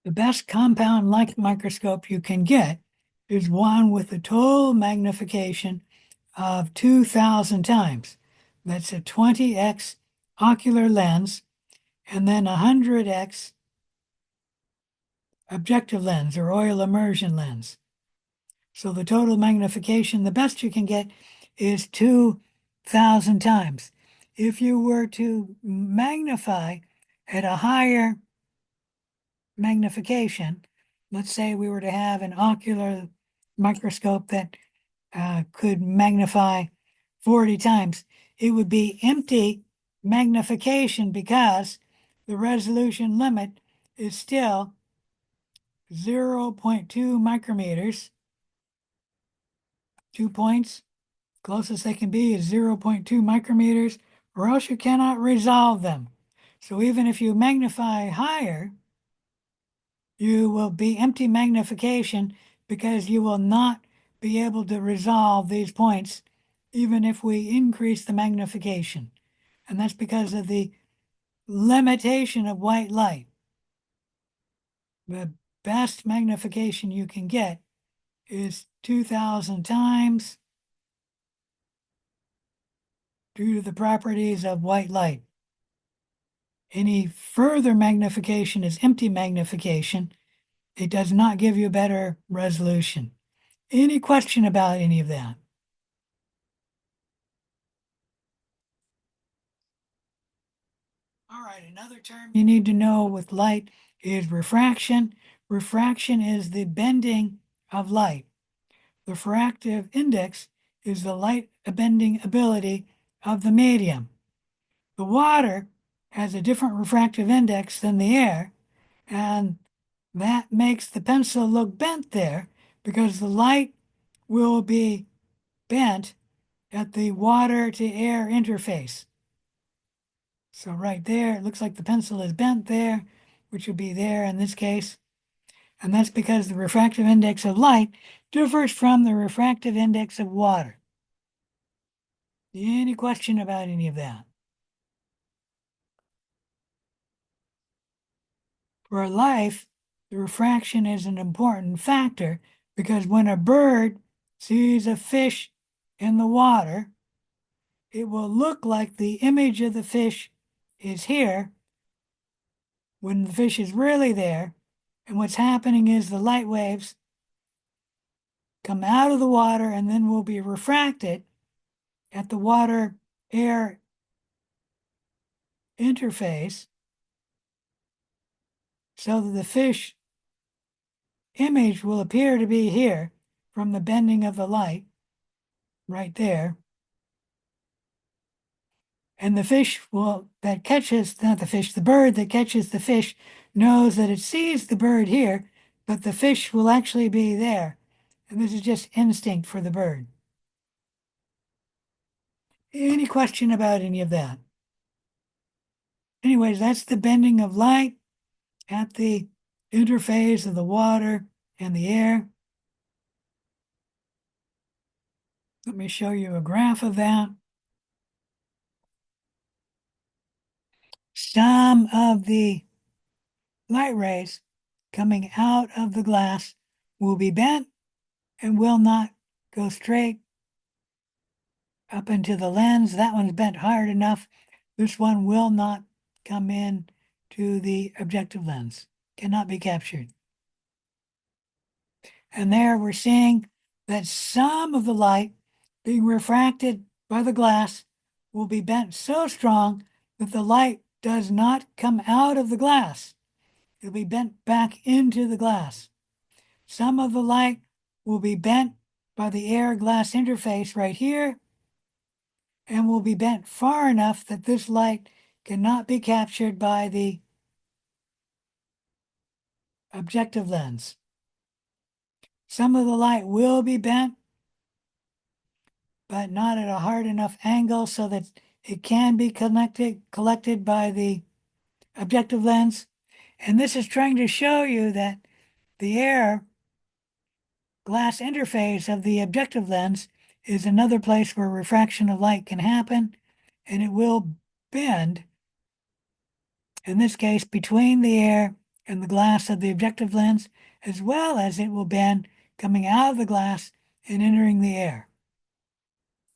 The best compound light microscope you can get is one with a total magnification of 2,000 times. That's a 20x ocular lens, and then 100x objective lens or oil immersion lens. So the total magnification, the best you can get is 2,000 times. If you were to magnify at a higher magnification, let's say we were to have an ocular microscope that could magnify 40 times, it would be empty magnification because the resolution limit is still 0.2 micrometers. 2 points, closest they can be is 0.2 micrometers, or else you cannot resolve them. So even if you magnify higher, you will be empty magnification because you will not be able to resolve these points even if we increase the magnification. And that's because of the limitation of white light. The best magnification you can get is 2,000 times due to the properties of white light. Any further magnification is empty magnification. It does not give you better resolution. Any question about any of that? All right, another term you need to know with light is refraction. Refraction is the bending of light. The refractive index is the light bending ability of the medium. The water has a different refractive index than the air, and that makes the pencil look bent there because the light will be bent at the water to air interface. So right there, it looks like the pencil is bent there, which would be there in this case. And that's because the refractive index of light differs from the refractive index of water. Any question about any of that? For life, the refraction is an important factor because when a bird sees a fish in the water, it will look like the image of the fish is here when the fish is really there. And what's happening is the light waves come out of the water and then will be refracted at the water-air interface so that the fish image will appear to be here from the bending of the light right there. And the fish that catches, not the fish, the bird that catches the fish knows that it sees the bird here, but the fish will actually be there. And this is just instinct for the bird. Any question about any of that? Anyways, that's the bending of light at the interface of the water and the air. Let me show you a graph of that. Some of the light rays coming out of the glass will be bent and will not go straight up into the lens. That one's bent hard enough. This one will not come in to the objective lens, cannot be captured. And there we're seeing that some of the light being refracted by the glass will be bent so strong that the light does not come out of the glass. It'll be bent back into the glass. Some of the light will be bent by the air-glass interface right here and will be bent far enough that this light cannot be captured by the objective lens. Some of the light will be bent, but not at a hard enough angle so that it can be collected by the objective lens. And this is trying to show you that the air glass interface of the objective lens is another place where refraction of light can happen, and it will bend, in this case, between the air and the glass of the objective lens, as well as it will bend coming out of the glass and entering the air.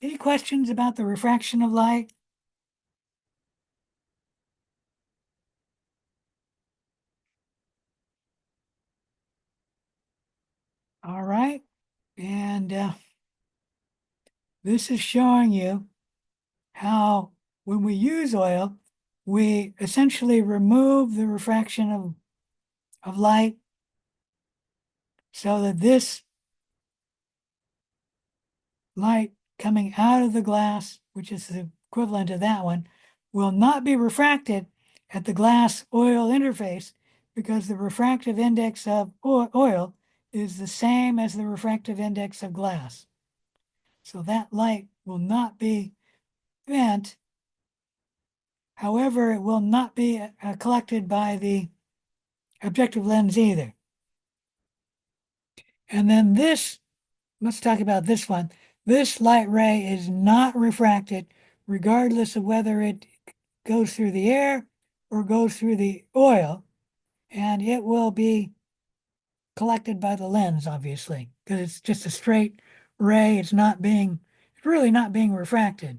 Any questions about the refraction of light? All right, and this is showing you how when we use oil, we essentially remove the refraction of light so that this light coming out of the glass, which is the equivalent of that one, will not be refracted at the glass oil interface because the refractive index of oil is the same as the refractive index of glass. So that light will not be bent. However, it will not be collected by the objective lens either. And then this, let's talk about this one. This light ray is not refracted regardless of whether it goes through the air or goes through the oil, and it will be collected by the lens, obviously, because it's just a straight ray. It's really not being refracted.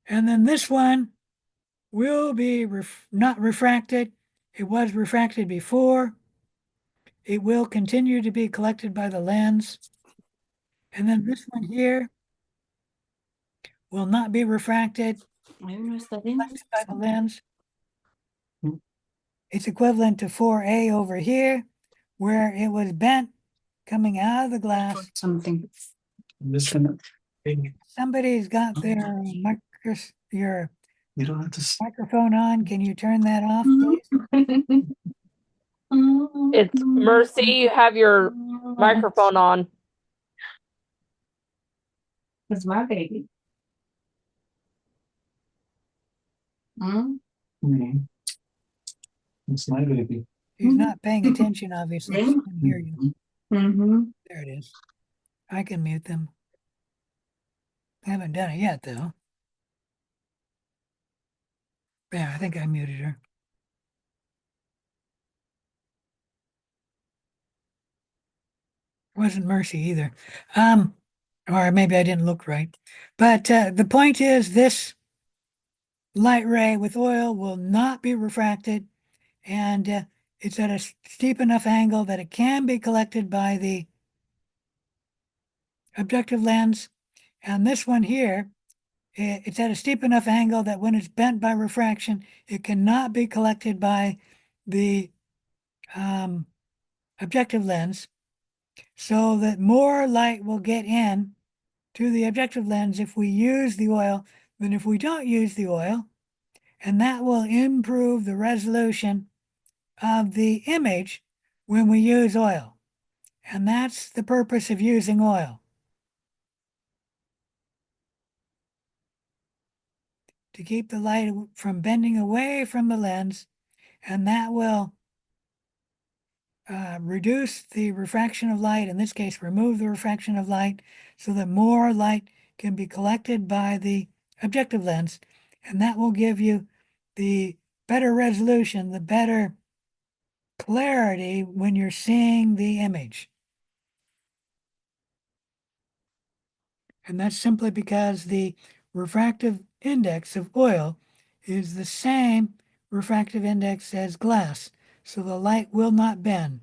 And then this one will be not refracted. It was refracted before. It will continue to be collected by the lens. And then this one here will not be refracted, collected by the lens. It's equivalent to 4A over here, where it was bent coming out of the glass. Something. Somebody's got their your microphone on. Can you turn that off, please? It's Mercy. You have your microphone on. It's my baby. It's my baby. She's not paying attention, obviously. She can hear you. Mm-hmm. There it is. I can mute them. I haven't done it yet, though. Yeah, I think I muted her. Wasn't Mercy either. Or maybe I didn't look right. But the point is this light ray with oil will not be refracted, and it's at a steep enough angle that it can be collected by the objective lens. And this one here, it's at a steep enough angle that when it's bent by refraction, it cannot be collected by the objective lens, so that more light will get in to the objective lens if we use the oil than if we don't use the oil. And that will improve the resolution of the image when we use oil. And that's the purpose of using oil. To keep the light from bending away from the lens, and that will reduce the refraction of light, in this case, remove the refraction of light, so that more light can be collected by the objective lens, and that will give you the better resolution, the better clarity when you're seeing the image. And that's simply because the refractive index of oil is the same refractive index as glass, so the light will not bend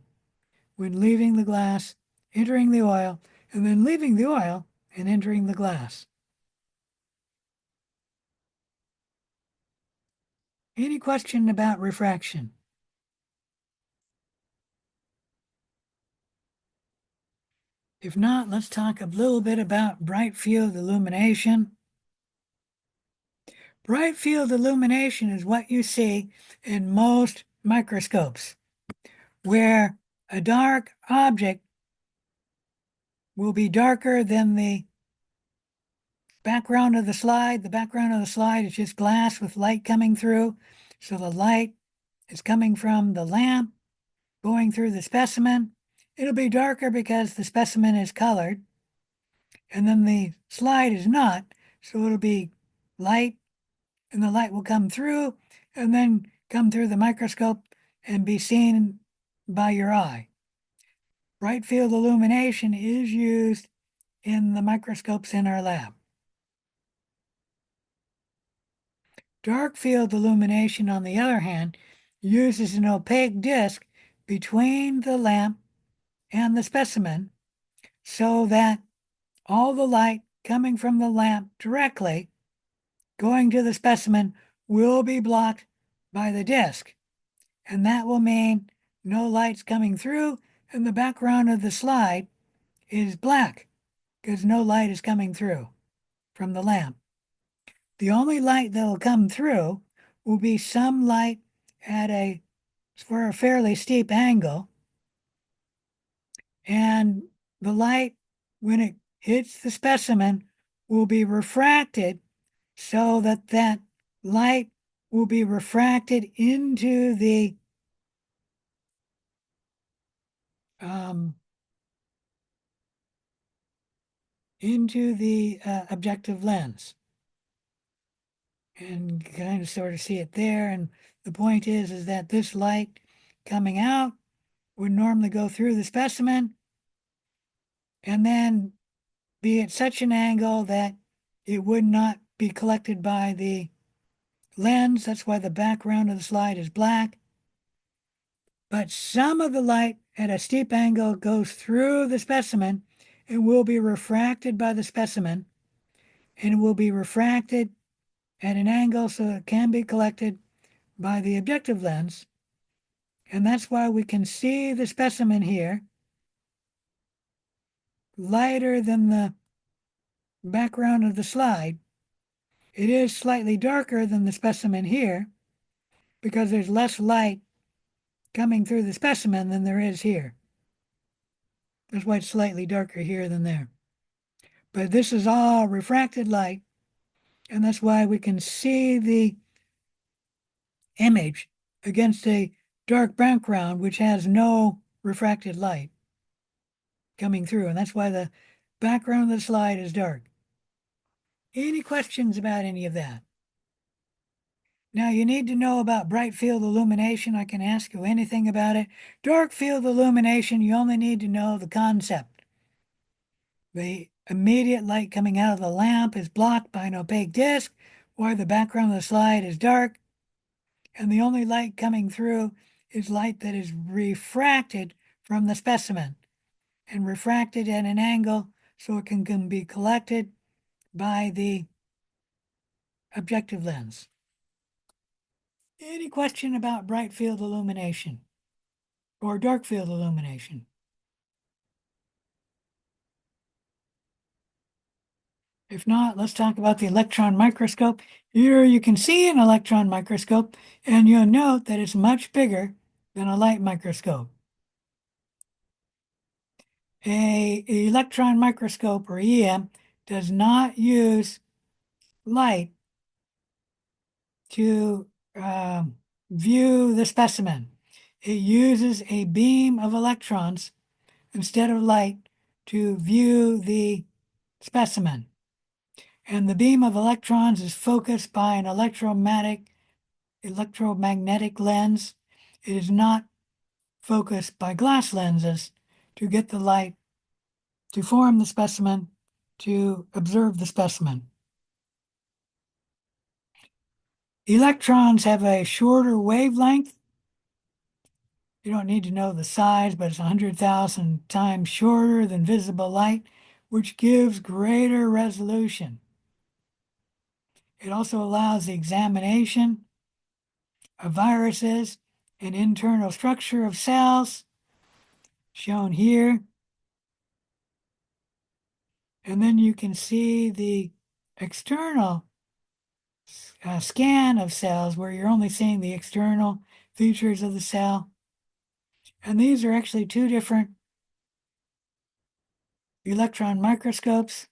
when leaving the glass, entering the oil, and then leaving the oil and entering the glass. Any question about refraction? If not, let's talk a little bit about bright field illumination. Bright field illumination is what you see in most microscopes, where a dark object will be darker than the background of the slide. The background of the slide is just glass with light coming through. So the light is coming from the lamp, going through the specimen. It'll be darker because the specimen is colored. And then the slide is not. So it'll be light, and the light will come through and then come through the microscope and be seen by your eye. Bright field illumination is used in the microscopes in our lab. Dark field illumination, on the other hand, uses an opaque disc between the lamp and the specimen so that all the light coming from the lamp directly going to the specimen will be blocked by the disc. And that will mean no light's coming through, and the background of the slide is black because no light is coming through from the lamp. The only light that will come through will be some light for a fairly steep angle. And the light, when it hits the specimen, will be refracted so that that light will be refracted into the objective lens. And kind of sort of see it there. And the point is that this light coming out would normally go through the specimen and then be at such an angle that it would not be collected by the lens. That's why the background of the slide is black. But some of the light at a steep angle goes through the specimen and will be refracted by the specimen, and it will be refracted at an angle so it can be collected by the objective lens. And that's why we can see the specimen here lighter than the background of the slide. It is slightly darker than the specimen here because there's less light coming through the specimen than there is here. That's why it's slightly darker here than there. But this is all refracted light, and that's why we can see the image against a dark background which has no refracted light coming through, and that's why the background of the slide is dark. Any questions about any of that? Now, you need to know about bright field illumination. I can ask you anything about it. Dark field illumination, you only need to know the concept. The immediate light coming out of the lamp is blocked by an opaque disc, while the background of the slide is dark, and the only light coming through is light that is refracted from the specimen, and refracted at an angle so it can be collected by the objective lens. Any question about bright field illumination or dark field illumination? If not, let's talk about the electron microscope. Here you can see an electron microscope, and you'll note that it's much bigger than a light microscope. An electron microscope, or EM, does not use light to view the specimen. It uses a beam of electrons instead of light to view the specimen. And the beam of electrons is focused by an electromagnetic lens. It is not focused by glass lenses to get the light to form the specimen, to observe the specimen. Electrons have a shorter wavelength. You don't need to know the size, but it's 100,000 times shorter than visible light. which gives greater resolution. It also allows the examination of viruses and internal structure of cells, shown here. And then you can see the external scan of cells where you're only seeing the external features of the cell. And these are actually two different electron microscopes.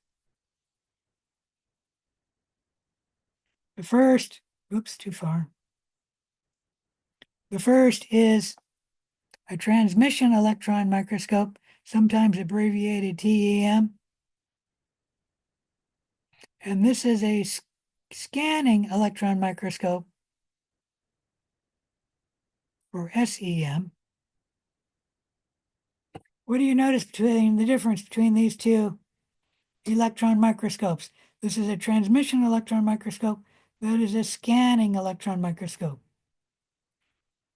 The first, oops, too far. The first is a transmission electron microscope, sometimes abbreviated TEM. And this is a scanning electron microscope, or SEM. What do you notice between the difference between these two electron microscopes? This is a transmission electron microscope. That is a scanning electron microscope.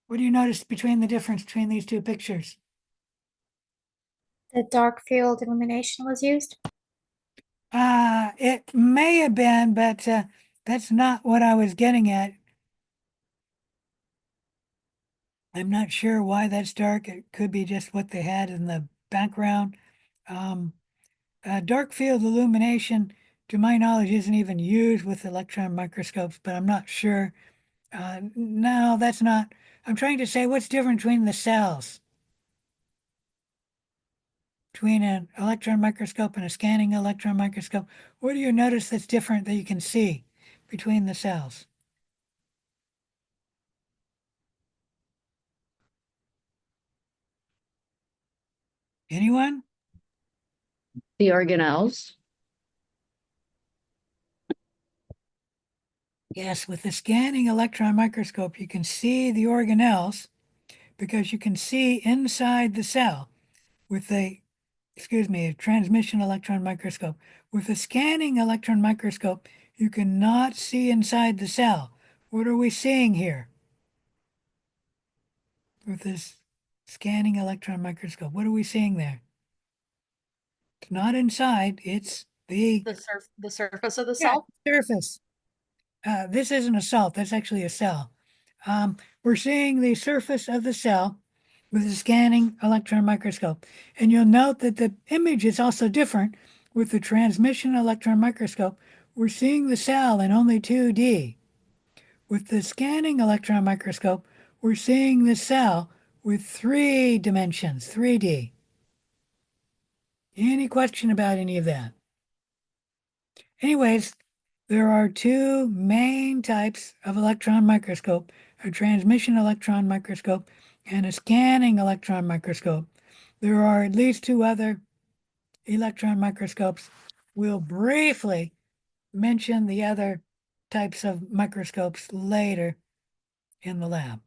What do you notice between the difference between these two pictures? The dark field illumination was used. It may have been, but that's not what I was getting at. I'm not sure why that's dark. It could be just what they had in the background. Dark field illumination, to my knowledge, isn't even used with electron microscopes, but I'm not sure. No, that's not. I'm trying to say what's different between the cells, between an electron microscope and a scanning electron microscope. What do you notice that's different that you can see between the cells? Anyone? The organelles. Yes, with the scanning electron microscope, you can see the organelles because you can see inside the cell. With a transmission electron microscope. With a scanning electron microscope, you cannot see inside the cell. What are we seeing here? With this scanning electron microscope, what are we seeing there? It's not inside, it's the surface of the yeah, cell. surface. This isn't a salt, that's actually a cell. We're seeing the surface of the cell with a scanning electron microscope. And you'll note that the image is also different with the transmission electron microscope. We're seeing the cell in only 2D. With the scanning electron microscope, we're seeing the cell with 3 dimensions, 3D. Any question about any of that? Anyways, there are 2 main types of electron microscope, a transmission electron microscope and a scanning electron microscope. There are at least 2 other electron microscopes. We'll briefly mention the other types of microscopes later in the lab.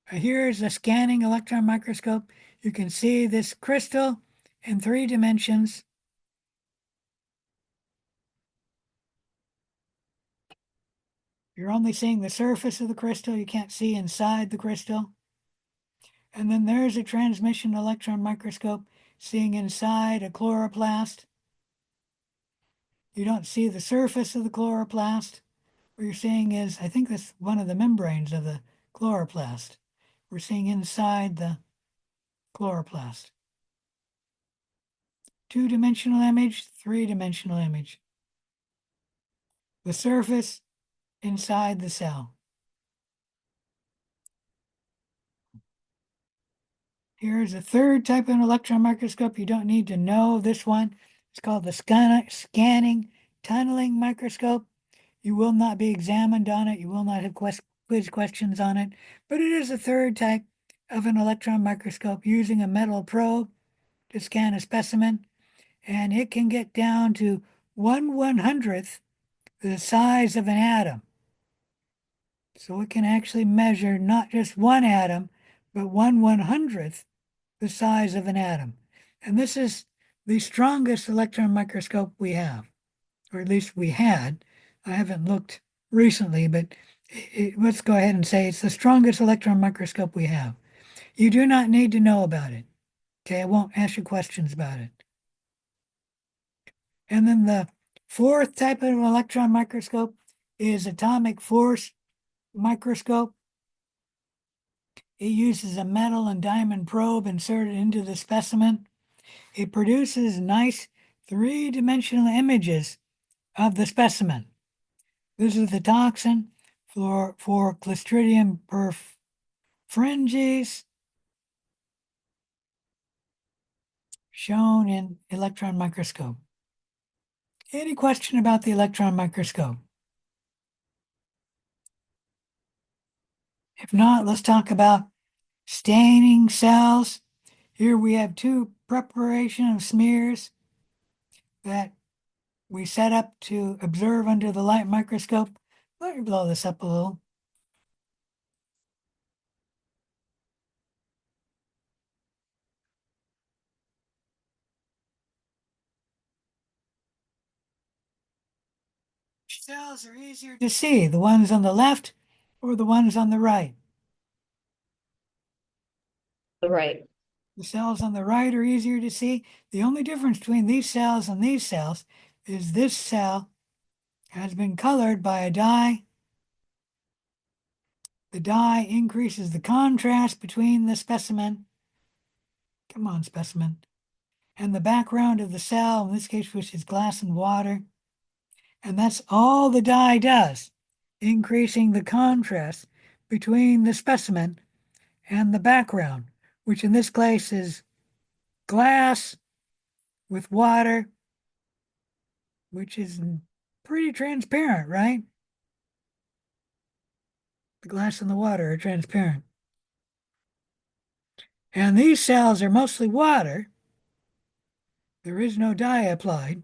Here's a scanning electron microscope. You can see this crystal in 3 dimensions. You're only seeing the surface of the crystal. You can't see inside the crystal. And then there's a transmission electron microscope seeing inside a chloroplast. You don't see the surface of the chloroplast. What you're seeing is, I think that's one of the membranes of the chloroplast. We're seeing inside the chloroplast. 2-dimensional image, 3-dimensional image. The surface inside the cell. Here's a third type of an electron microscope. You don't need to know this one. It's called the scanning tunneling microscope. You will not be examined on it. You will not have quiz questions on it. But it is a third type of an electron microscope using a metal probe to scan a specimen. And it can get down to 1/100th the size of an atom. So it can actually measure not just one atom, but 1/100th the size of an atom. And this is the strongest electron microscope we have, or at least we had. I haven't looked recently, but let's go ahead and say it's the strongest electron microscope we have. You do not need to know about it. Okay, I won't ask you questions about it. And then the fourth type of electron microscope is atomic force microscope. It uses a metal and diamond probe inserted into the specimen. It produces nice three-dimensional images of the specimen. This is the toxin for Clostridium perfringens, shown in electron microscope. Any question about the electron microscope? If not, let's talk about staining cells. Here we have two preparation of smears that we set up to observe under the light microscope. Let me blow this up a little. Cells are easier to see, the ones on the left or the ones on the right. Right. The cells on the right are easier to see. The only difference between these cells and these cells is this cell has been colored by a dye. The dye increases the contrast between the specimen. Come on, specimen. And the background of the cell, in this case, which is glass and water. And that's all the dye does, increasing the contrast between the specimen and the background, which in this case is glass with water, which is pretty transparent, right? The glass and the water are transparent. And these cells are mostly water. There is no dye applied.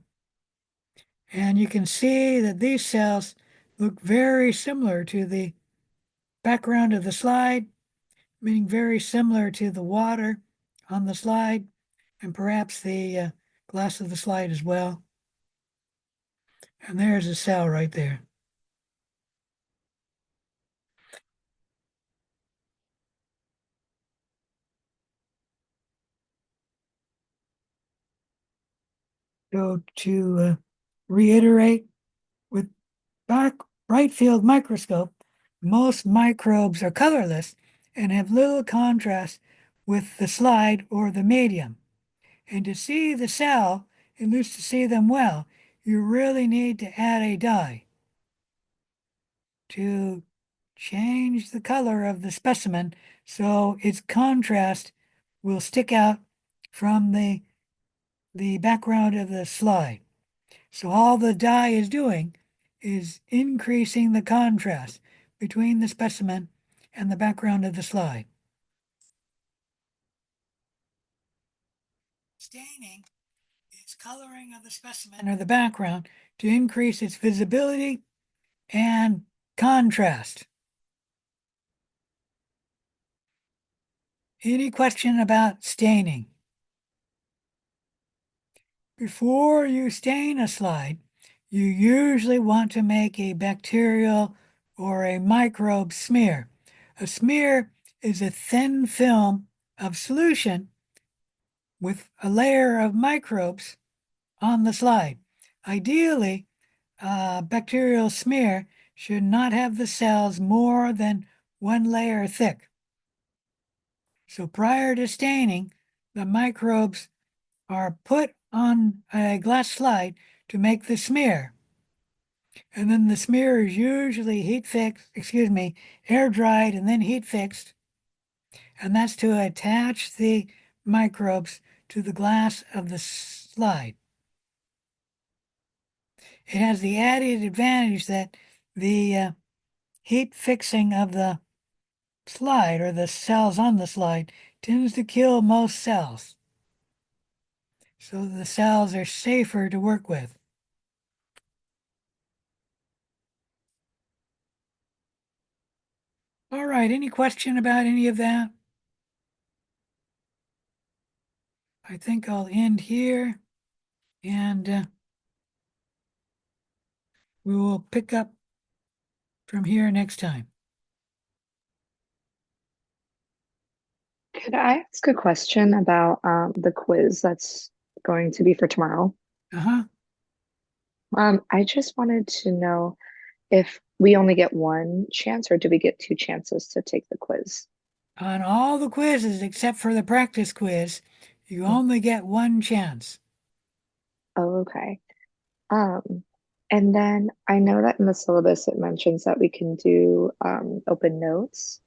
And you can see that these cells look very similar to the background of the slide, meaning very similar to the water on the slide and perhaps the glass of the slide as well. And there's a cell right there. So to reiterate, with bright field microscope, most microbes are colorless and have little contrast with the slide or the medium. And to see the cell, at least to see them well, you really need to add a dye to change the color of the specimen so its contrast will stick out from the background of the slide. So all the dye is doing is increasing the contrast between the specimen and the background of the slide. Staining is coloring of the specimen or the background to increase its visibility and contrast. Any question about staining? Before you stain a slide, you usually want to make a bacterial or a microbe smear. A smear is a thin film of solution with a layer of microbes on the slide. Ideally, a bacterial smear should not have the cells more than one layer thick. So prior to staining, the microbes are put on a glass slide to make the smear. And then the smear is usually air dried and then heat fixed. And that's to attach the microbes to the glass of the slide. It has the added advantage that the heat fixing of the slide or the cells on the slide tends to kill most cells. So the cells are safer to work with. All right, any question about any of that? I think I'll end here and we will pick up from here next time. Could I ask a question about the quiz that's going to be for tomorrow? Uh-huh. I just wanted to know if we only get one chance or do we get two chances to take the quiz? On all the quizzes except for the practice quiz, you only get one chance. Oh, okay. Um, and then I know that in the syllabus it mentions that we can do open notes.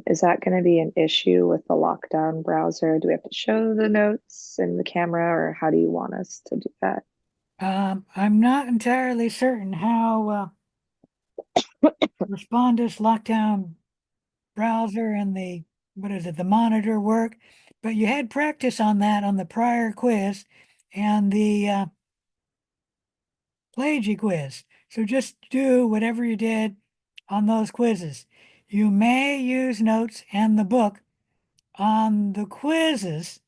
Is that going to be an issue with the lockdown browser? Do we have to show the notes in the camera, or how do you want us to do that? I'm not entirely certain how Respondus lockdown browser and the, what is it, the monitor work, but you had practice on that on the prior quiz and the Plagy quiz. So just do whatever you did on those quizzes. You may use notes and the book on the quizzes.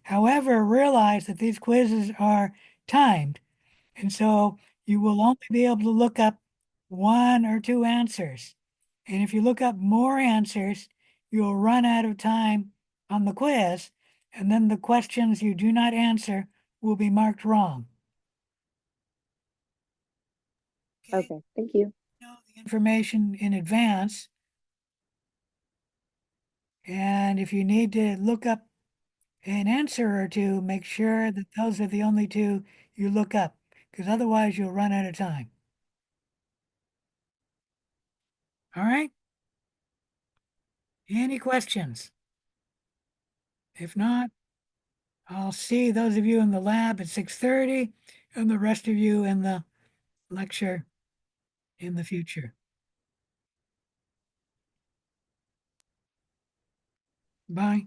However, realize that these quizzes are timed. And so you will only be able to look up one or two answers. And if you look up more answers, you'll run out of time on the quiz. And then the questions you do not answer will be marked wrong. Okay, thank you. Know the information in advance. And if you need to look up an answer or two, make sure that those are the only two you look up, because otherwise you'll run out of time. All right? Any questions? If not, I'll see those of you in the lab at 6:30 and the rest of you in the lecture in the future. Bye.